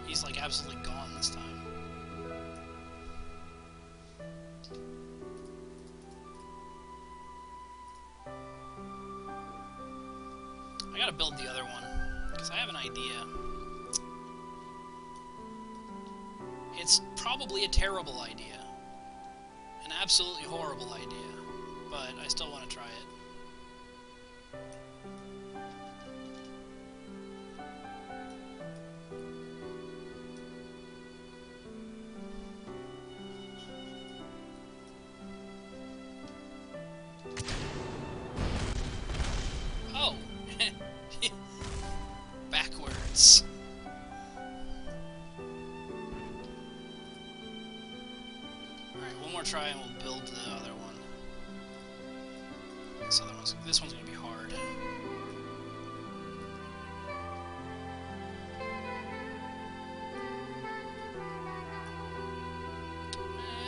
He's like absolutely gone this time. I gotta build the other one, because I have an idea. It's probably a terrible idea. An absolutely horrible idea. But I still want to try it. Oh! Backwards. Alright, one more try and we'll build the other one. This one's gonna be hard.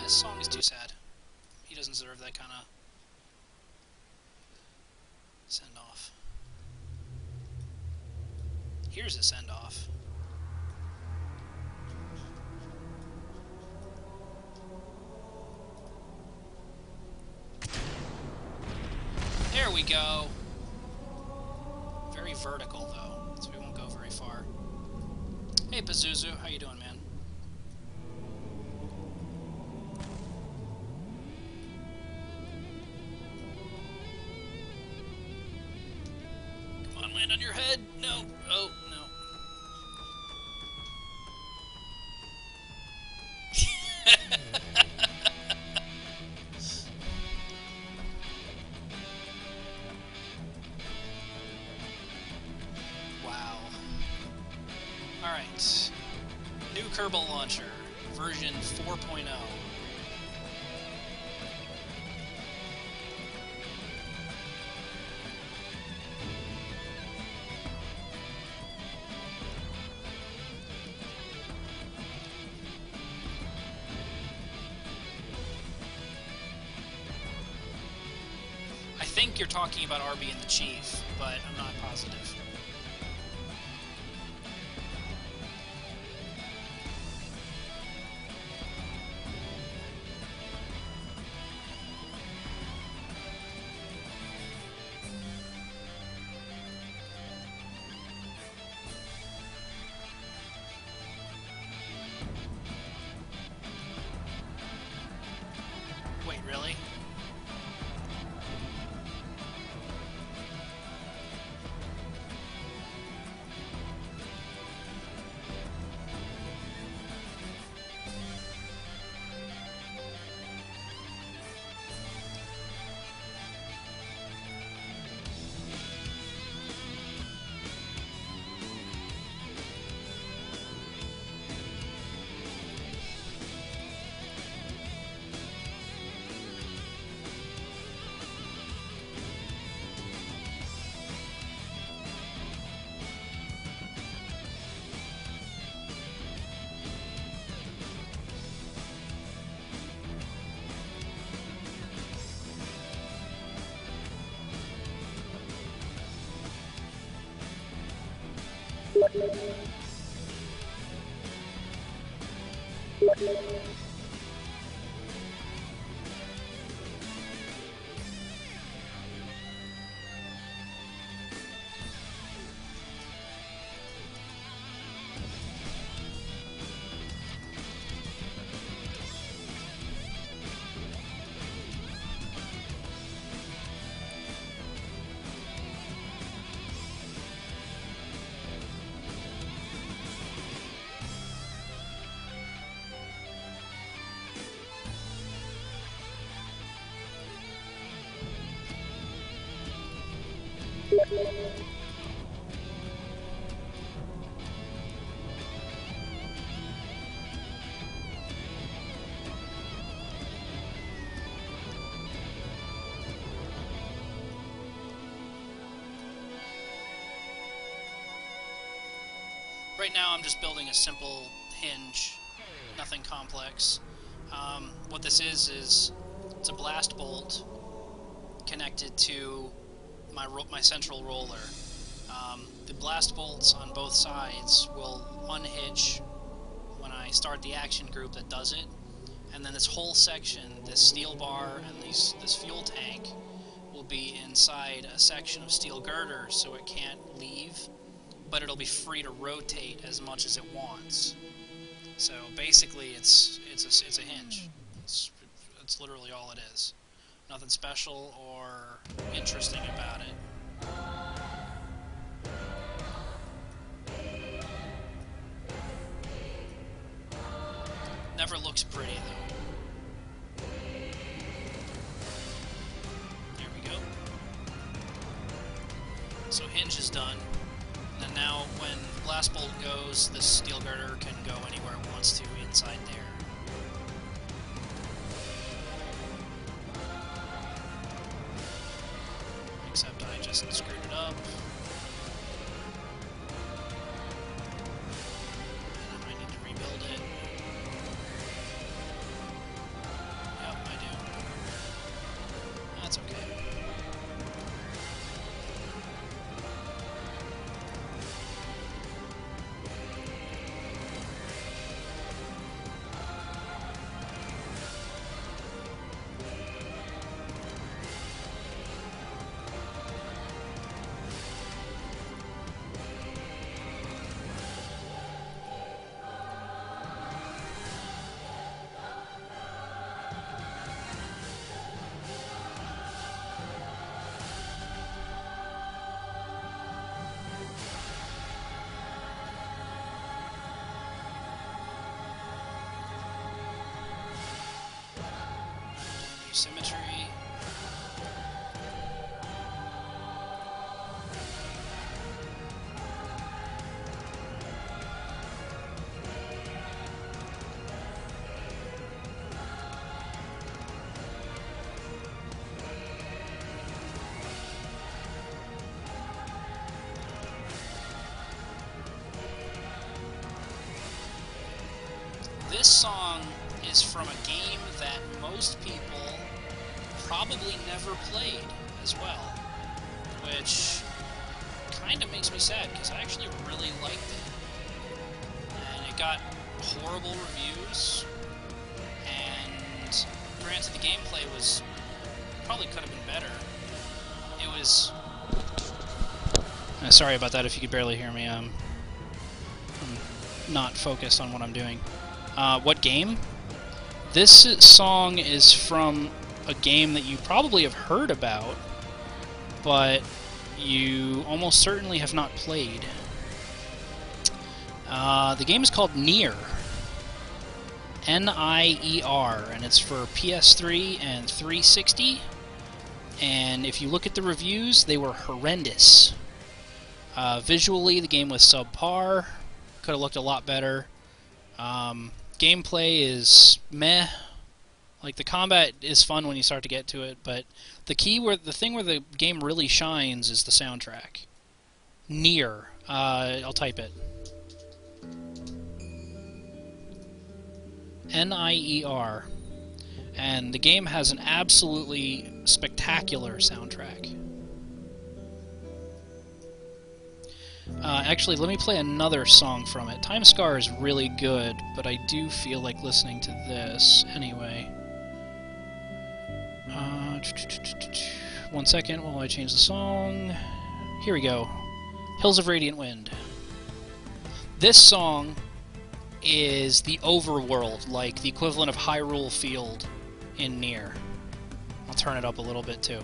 This song is too sad. He doesn't deserve that kind of send-off. Here's a send-off. There we go. Very vertical, though, so we won't go very far. Hey, Pazuzu, how you doing, man? Come on, land on your head. No. Oh, no. Wow. Alright. New Kerbal Launcher, version 4.0. I think you're talking about Arby and the Chief, but I'm not positive. Wait, really? Right now I'm just building a simple hinge, nothing complex. What this is it's a blast bolt connected to my central roller. The blast bolts on both sides will unhitch when I start the action group that does it, and then this whole section, this steel bar and this fuel tank, will be inside a section of steel girders, so it can't leave, but it'll be free to rotate as much as it wants. So basically, it's a hinge. It's literally all it is. Nothing special or interesting about it. Never looks pretty though. There we go. So hinge is done. And now when the blast bolt goes, this steel girder can go anywhere it wants to inside there. Except I just screwed it up. And I need to rebuild it. Yep, I do. That's okay. Symmetry. This song is from a game that most people probably never played as well, which kind of makes me sad because I actually really liked it. And it got horrible reviews, and granted the gameplay was probably could have been better. It was... sorry about that if you could barely hear me. I'm not focused on what I'm doing. What game? This song is from a game that you probably have heard about, but you almost certainly have not played. The game is called Nier. N-I-E-R, and it's for PS3 and 360, and if you look at the reviews, they were horrendous. Visually, the game was subpar, could have looked a lot better. Gameplay is meh. Like, the combat is fun when you start to get to it, but the thing where the game really shines is the soundtrack. Nier. I'll type it. N-I-E-R. And the game has an absolutely spectacular soundtrack. Actually, let me play another song from it. Time Scar is really good, but I do feel like listening to this anyway. 1 second while I change the song. Here we go. Hills of Radiant Wind. This song is the overworld, like the equivalent of Hyrule Field in Nier. I'll turn it up a little bit too.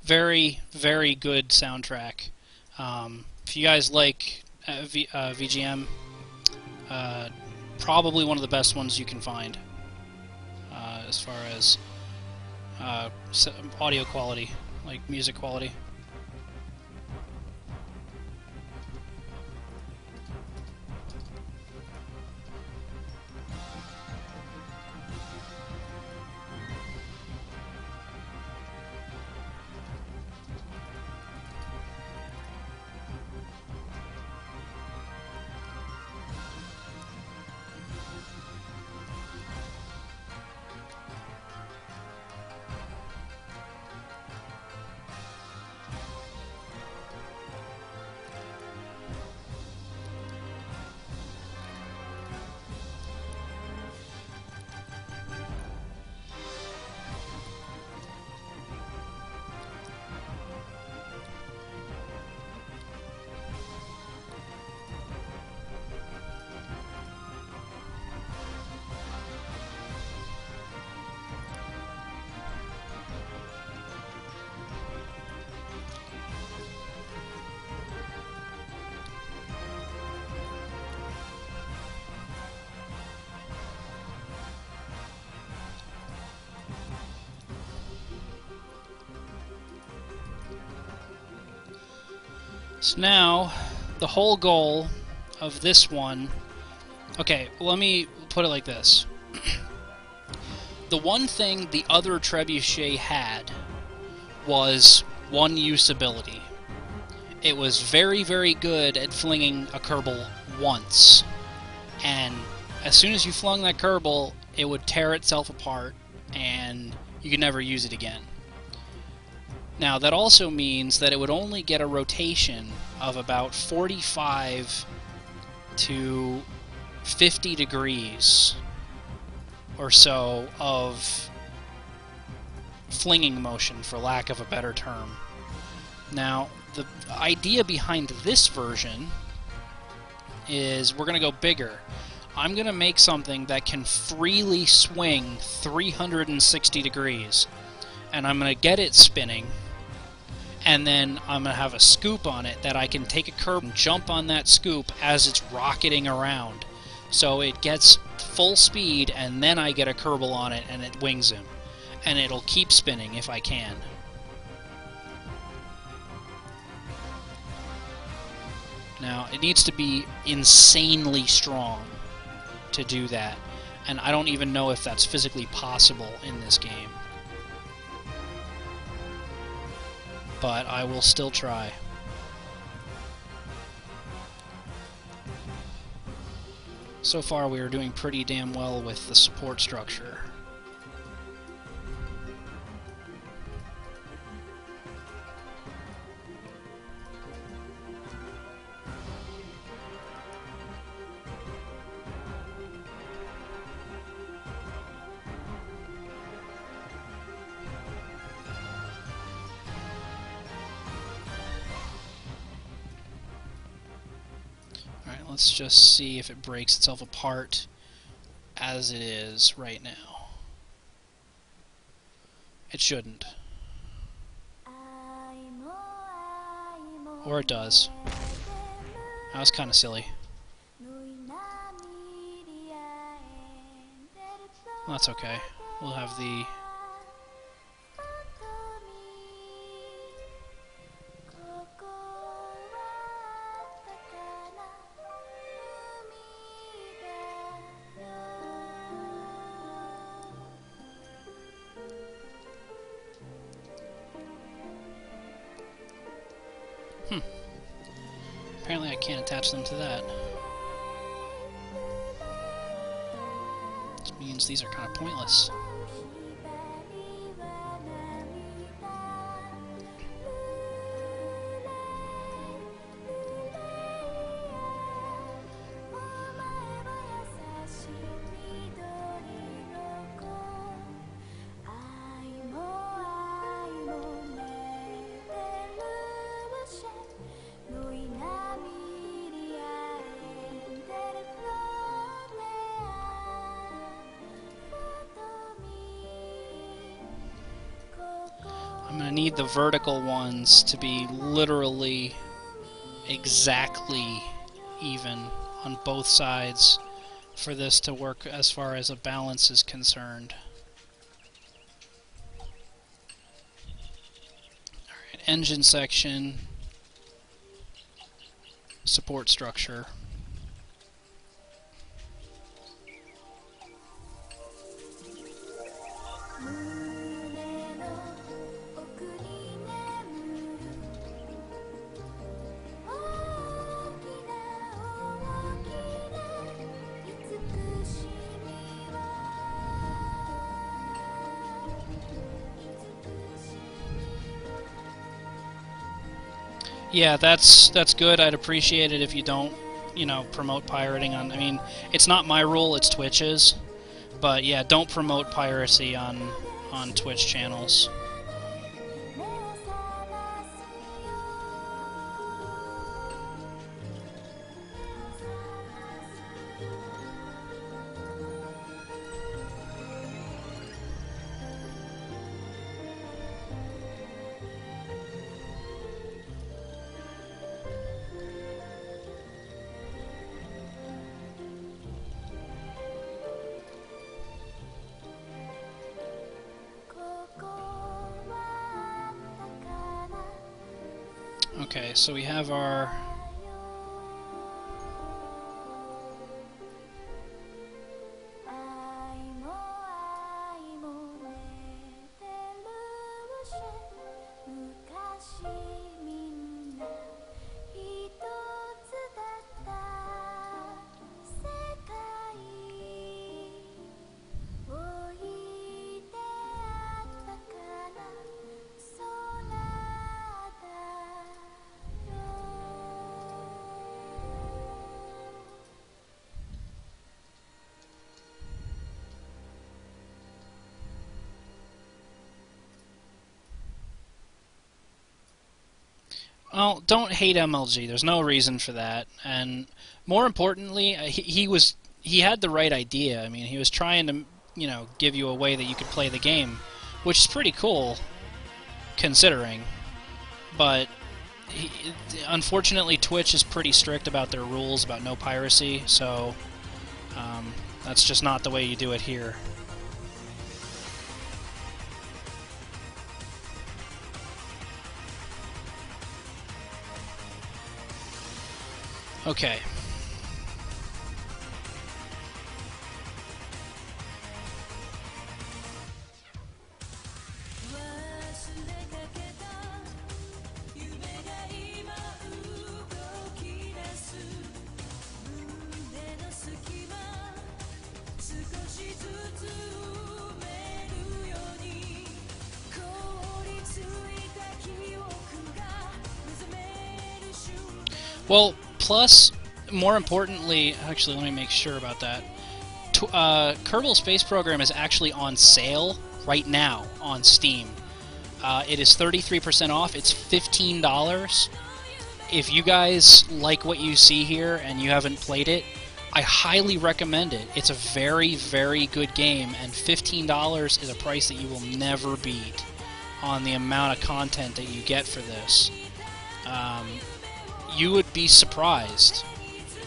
Very, very good soundtrack. If you guys like VGM, probably one of the best ones you can find as far as audio quality, like music quality. So now, the whole goal of this one... Okay, let me put it like this. The one thing the other trebuchet had was one usability. It was very, very good at flinging a Kerbal once. And as soon as you flung that Kerbal, it would tear itself apart, and you could never use it again. Now, that also means that it would only get a rotation of about 45 to 50 degrees or so of flinging motion, for lack of a better term. Now, the idea behind this version is we're going to go bigger. I'm going to make something that can freely swing 360 degrees, and I'm going to get it spinning, and then I'm going to have a scoop on it that I can take a curb and jump on that scoop as it's rocketing around. So it gets full speed, and then I get a Kerbal on it, and it wings him. And it'll keep spinning if I can. Now, it needs to be insanely strong to do that, and I don't even know if that's physically possible in this game. But I will still try. So far, we are doing pretty damn well with the support structure. Let's just see if it breaks itself apart as it is right now. It shouldn't. Or it does. That was kind of silly. That's okay. We'll have the... Apparently I can't attach them to that. Which means these are kind of pointless. I'm going to need the vertical ones to be literally exactly even on both sides for this to work as far as a balance is concerned. Alright, engine section, support structure. Yeah, that's good. I'd appreciate it if you don't, you know, promote pirating on... I mean, it's not my rule, it's Twitch's. But yeah, don't promote piracy on Twitch channels. Okay, so we have our... Well, don't hate MLG. There's no reason for that. And more importantly, he had the right idea. I mean, he was trying to, you know, give you a way that you could play the game, which is pretty cool, considering. But unfortunately, Twitch is pretty strict about their rules about no piracy, so that's just not the way you do it here. Okay. Well, plus, more importantly, actually, let me make sure about that. Kerbal Space Program is actually on sale right now on Steam. It is 33% off. It's $15. If you guys like what you see here and you haven't played it, I highly recommend it. It's a very, very good game, and $15 is a price that you will never beat on the amount of content that you get for this. You would be surprised.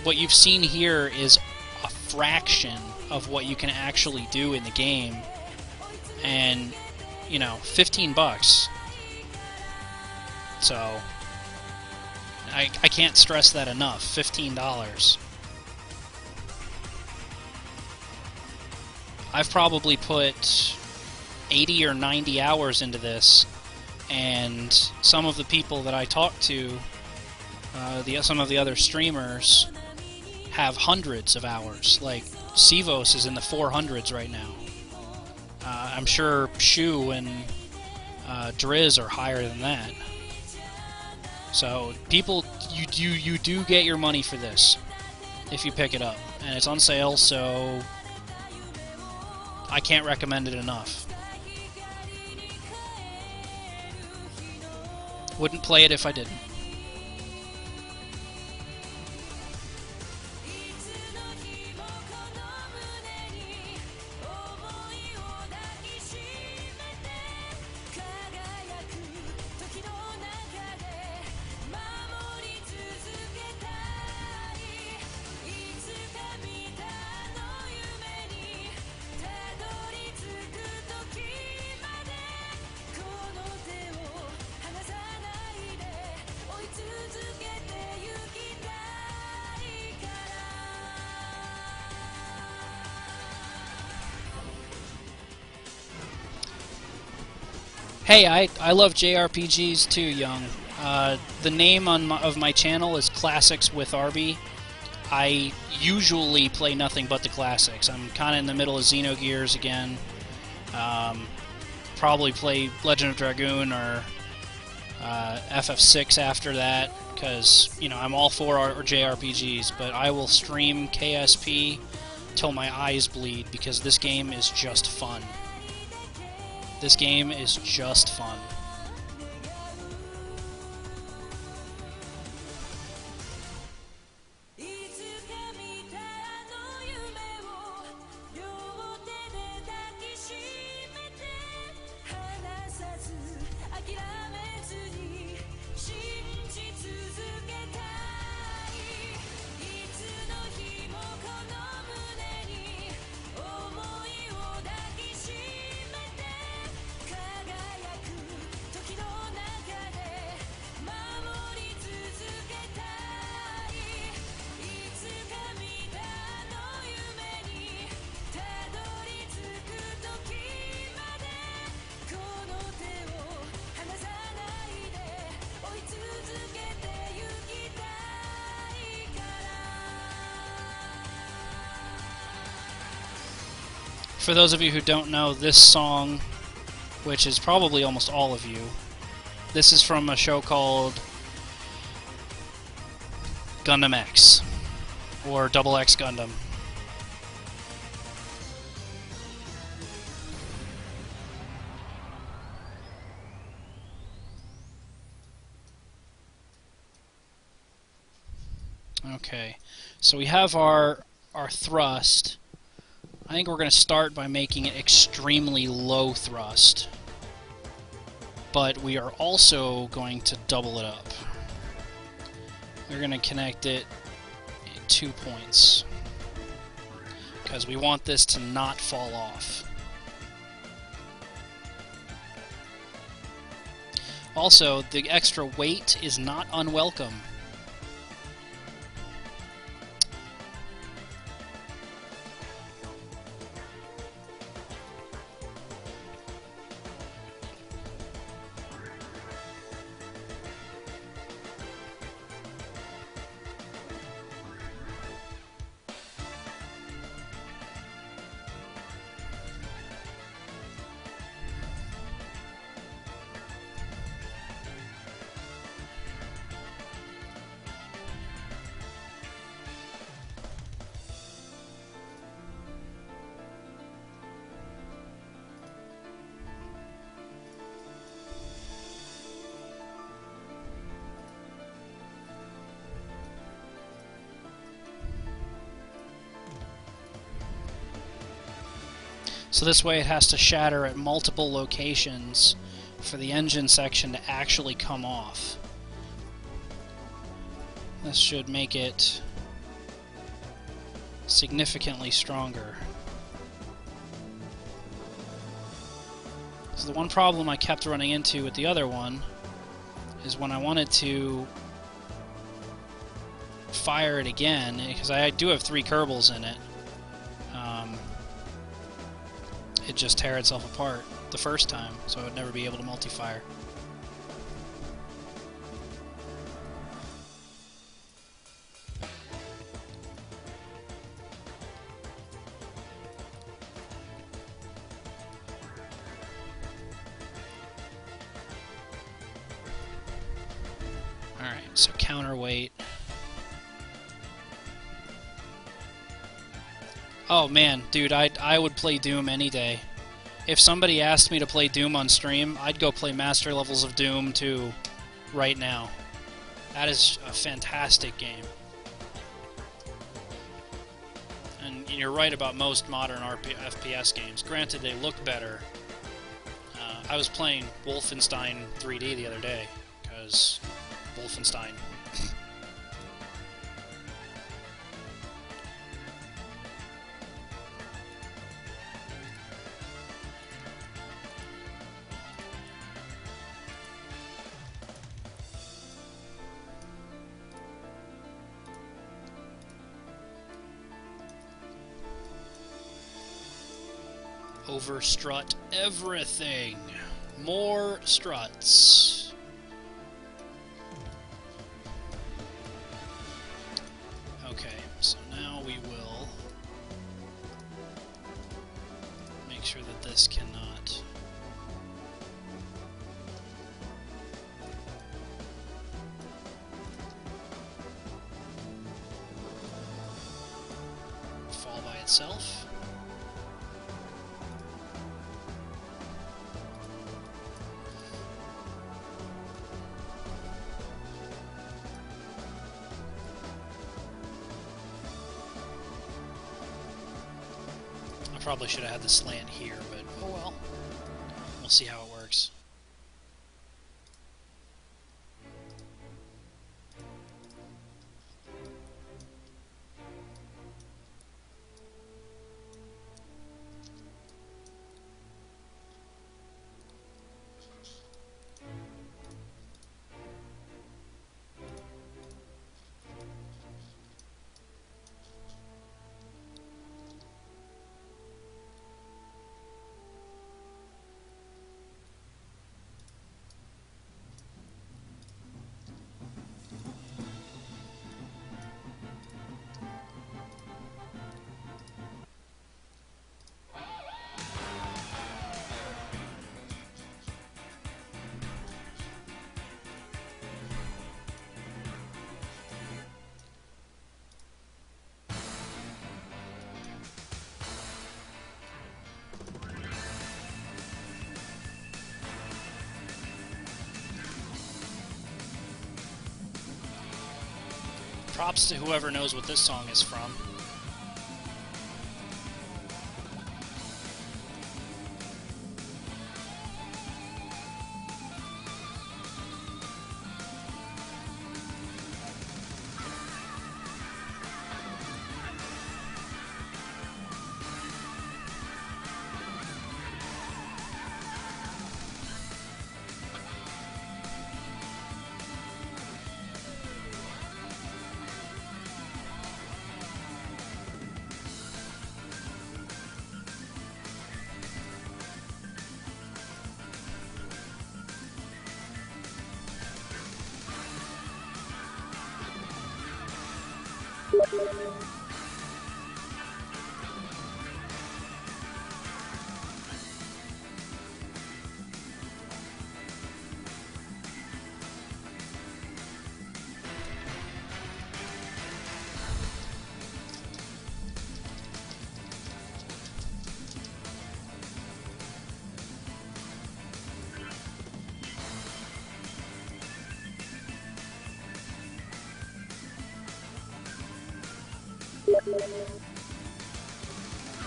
What you've seen here is a fraction of what you can actually do in the game, and, you know, $15. So, I can't stress that enough. $15. I've probably put 80 or 90 hours into this, and some of the people that I talk to, some of the other streamers, have hundreds of hours. Like, Sivos is in the 400s right now. I'm sure Shu and Driz are higher than that. So, people, you do get your money for this if you pick it up. And it's on sale, so I can't recommend it enough. Wouldn't play it if I didn't. Hey, I love JRPGs too, Young. The name of my channel is Classics with Arby. I usually play nothing but the classics. I'm kind of in the middle of Xenogears again. Probably play Legend of Dragoon or FF6 after that, because, you know, I'm all for JRPGs, but I will stream KSP till my eyes bleed, because this game is just fun. This game is just fun. For those of you who don't know, this song, which is probably almost all of you, this is from a show called Gundam X, or Double X Gundam. Okay, so we have our thrust. I think we're going to start by making it extremely low thrust, but we are also going to double it up. We're going to connect it at 2 points, because we want this to not fall off. Also, the extra weight is not unwelcome. So this way it has to shatter at multiple locations for the engine section to actually come off. This should make it significantly stronger. So the one problem I kept running into with the other one is when I wanted to fire it again, because I do have 3 Kerbals in it, it just tear itself apart the first time, so I would never be able to multi-fire. Alright, so counterweight. Oh man, dude, I would play Doom any day. If somebody asked me to play Doom on stream, I'd go play Master Levels of Doom 2 right now. That is a fantastic game. And you're right about most modern FPS games. Granted, they look better. I was playing Wolfenstein 3D the other day, because Wolfenstein. Overstrut everything. More struts. Okay, so now we will make sure that this cannot fall by itself. Probably should have had the slant here, but oh well. We'll see how it works. Props to whoever knows what this song is from.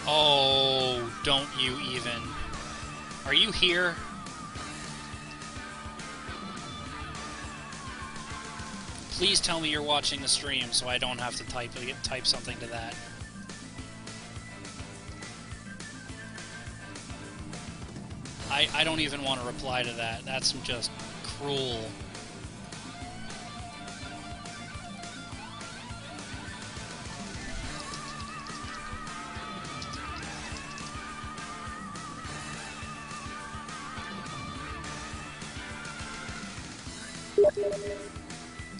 Oh, don't you even. Are you here? Please tell me you're watching the stream so I don't have to type something to that. I don't even want to reply to that. That's just cruel.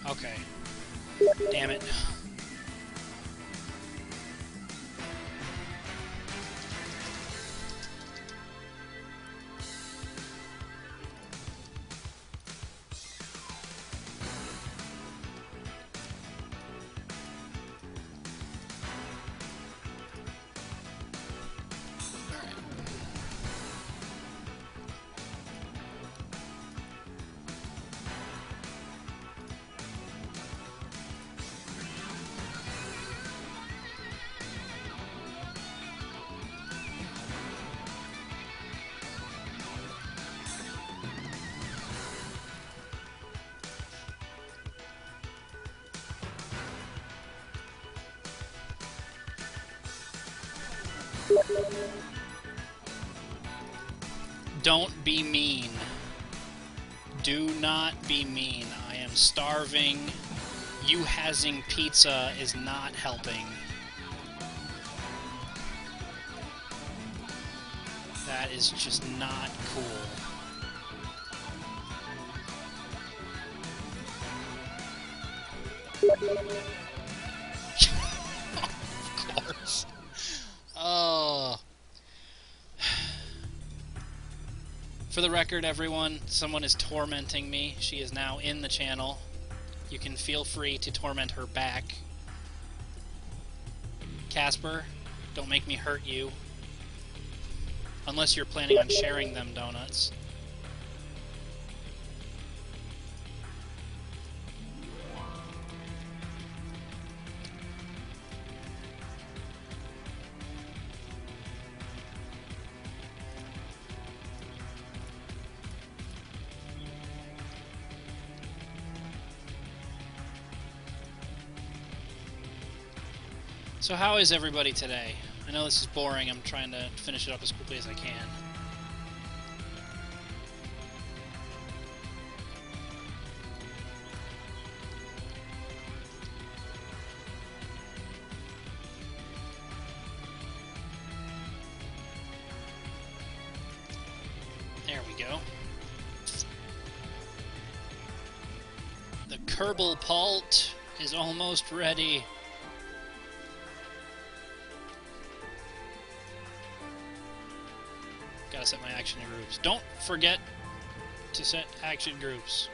Okay. Damn it. Don't be mean. Do not be mean. I am starving. You having pizza is not helping. That is just not cool. Of course. Oh. For the record, everyone, someone is tormenting me. She is now in the channel. You can feel free to torment her back. Casper, don't make me hurt you. Unless you're planning on sharing them donuts. So how is everybody today? I know this is boring. I'm trying to finish it up as quickly as I can. There we go. The Kerbal Pult is almost ready. Gotta set my action groups. Don't forget to set action groups.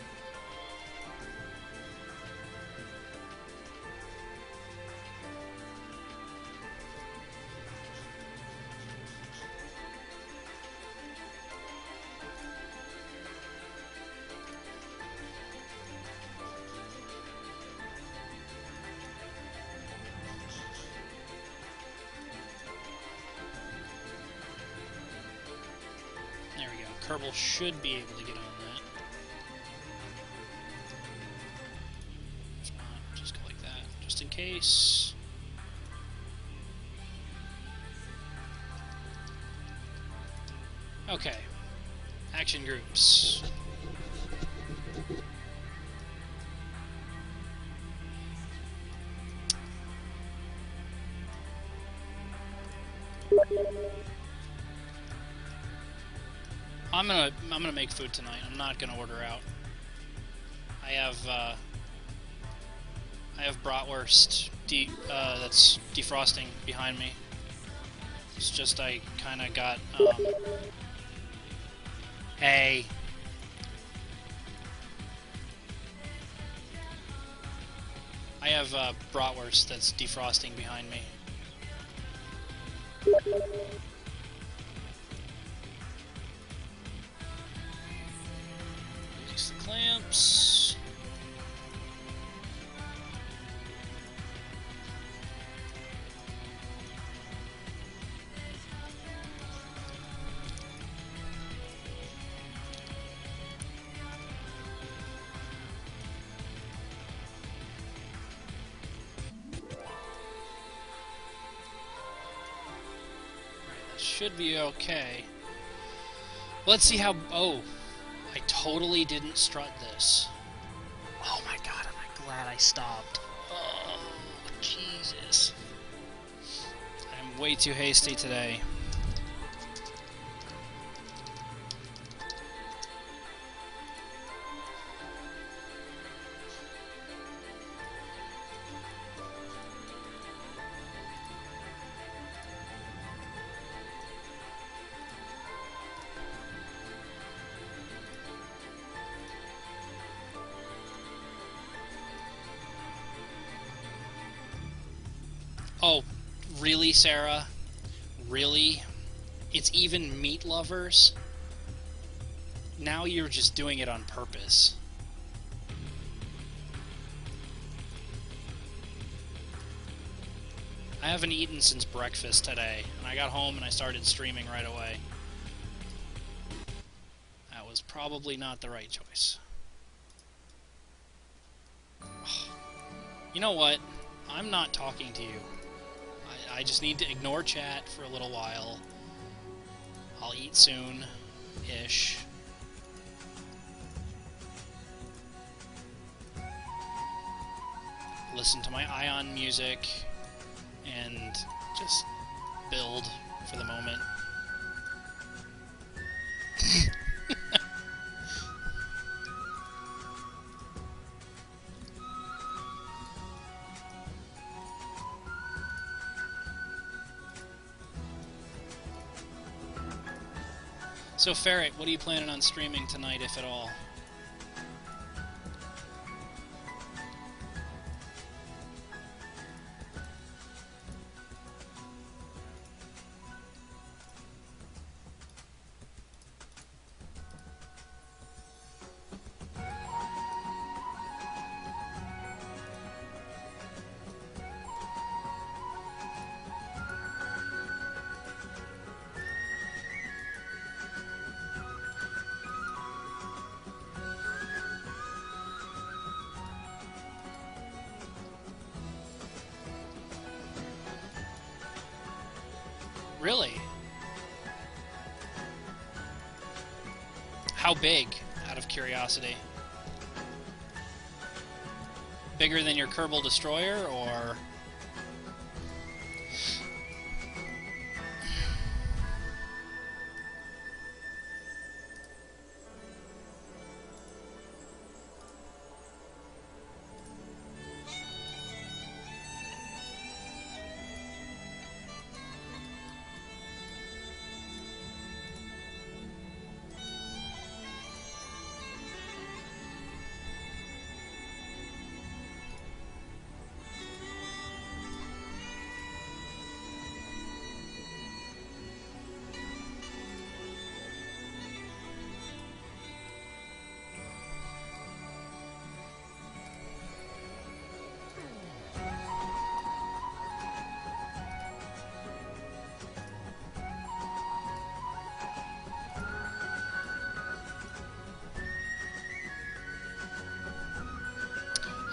Kerbal should be able to get on that. If not, just go like that, just in case. Okay. Action groups. I'm gonna make food tonight. I'm not gonna order out. I have bratwurst that's defrosting behind me. It's just I kind of got hey. I have bratwurst that's defrosting behind me. Release the clamps. Should be okay. Let's see how... Oh, I totally didn't strut this. Oh my god, am I glad I stopped. Oh, Jesus. I'm way too hasty today. Oh, really, Sarah? Really? It's even meat lovers? Now you're just doing it on purpose. I haven't eaten since breakfast today, and I got home and I started streaming right away. That was probably not the right choice. You know what? I'm not talking to you. I just need to ignore chat for a little while. I'll eat soon-ish. Listen to my Ion music and just build for the moment. So, Ferret, what are you planning on streaming tonight, if at all? Really? How big, out of curiosity? Bigger than your Kerbal Destroyer, or...?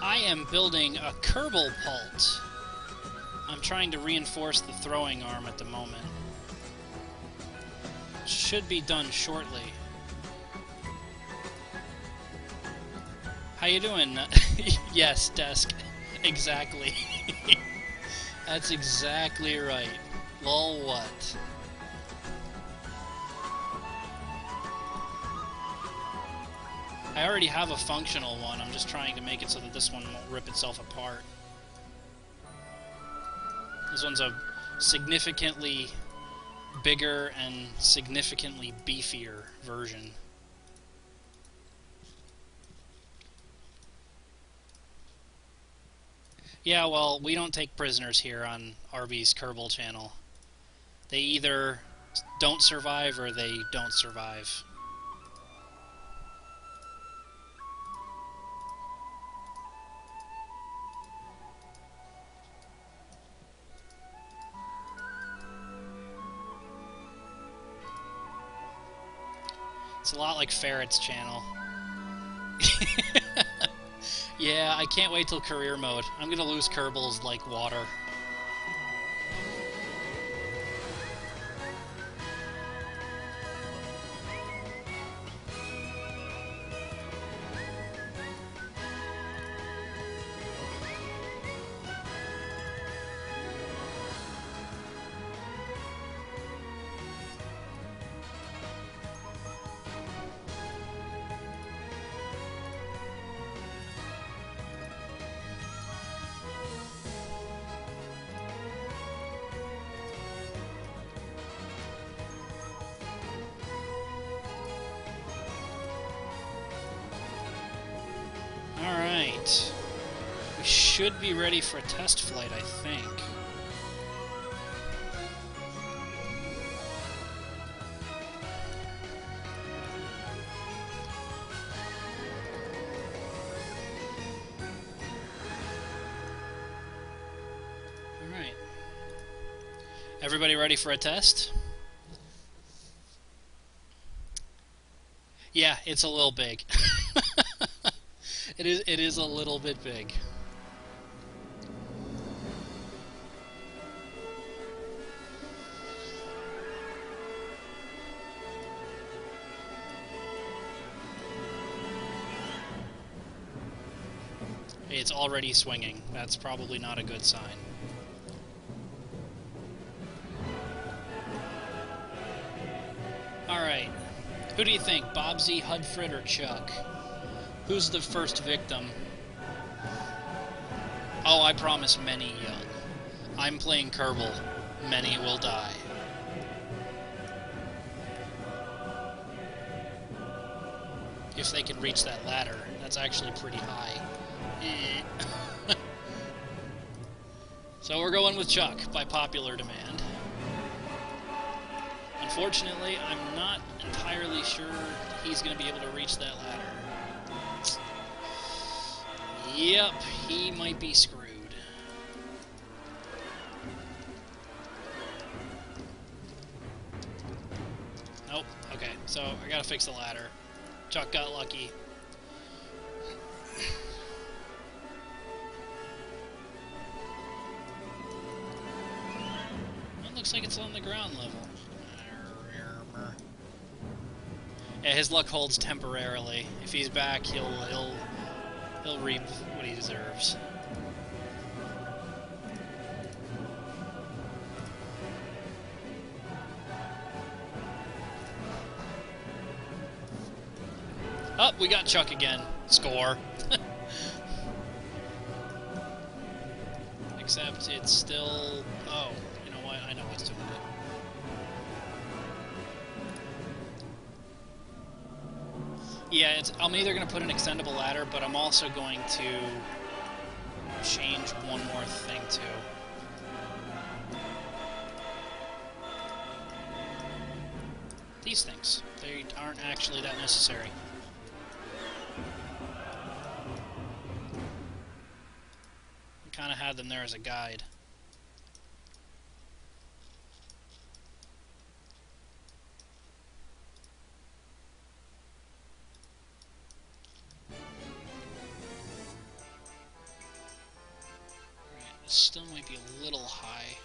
I am building a Kerbal Pult. I'm trying to reinforce the throwing arm at the moment. Should be done shortly. How you doing? Yes, Desk. Exactly. That's exactly right. Lol, what? I already have a functional one. I'm just trying to make it so that this one won't rip itself apart. This one's a significantly bigger and significantly beefier version. Yeah, well, we don't take prisoners here on RB's Kerbal channel. They either don't survive or they don't survive. It's a lot like Ferret's channel. Yeah, I can't wait till career mode. I'm gonna lose Kerbals like water. Alright. We should be ready for a test flight, I think. Alright. Everybody ready for a test? Yeah, it's a little big. It is a little bit big. It's already swinging. That's probably not a good sign. Alright. Who do you think? Bobsy, Hudfred, or Chuck? Who's the first victim? Oh, I promise many young. I'm playing Kerbal. Many will die. if they can reach that ladder. That's actually pretty high. So we're going with Chuck by popular demand. Unfortunately, I'm not entirely sure he's going to be able to reach that ladder. Yep, he might be screwed. Nope. Okay, so I gotta fix the ladder. Chuck got lucky. It looks like it's on the ground level. Yeah, his luck holds temporarily. If he's back, he'll reap what he deserves. Oh, we got Chuck again. Score. Except it's still... Oh, you know what? I know what's doing it. Yeah, I'm either going to put an extendable ladder, but I'm also going to change one more thing, too. These things. They aren't actually that necessary. Kind of had them there as a guide. Alright, this still might be a little high.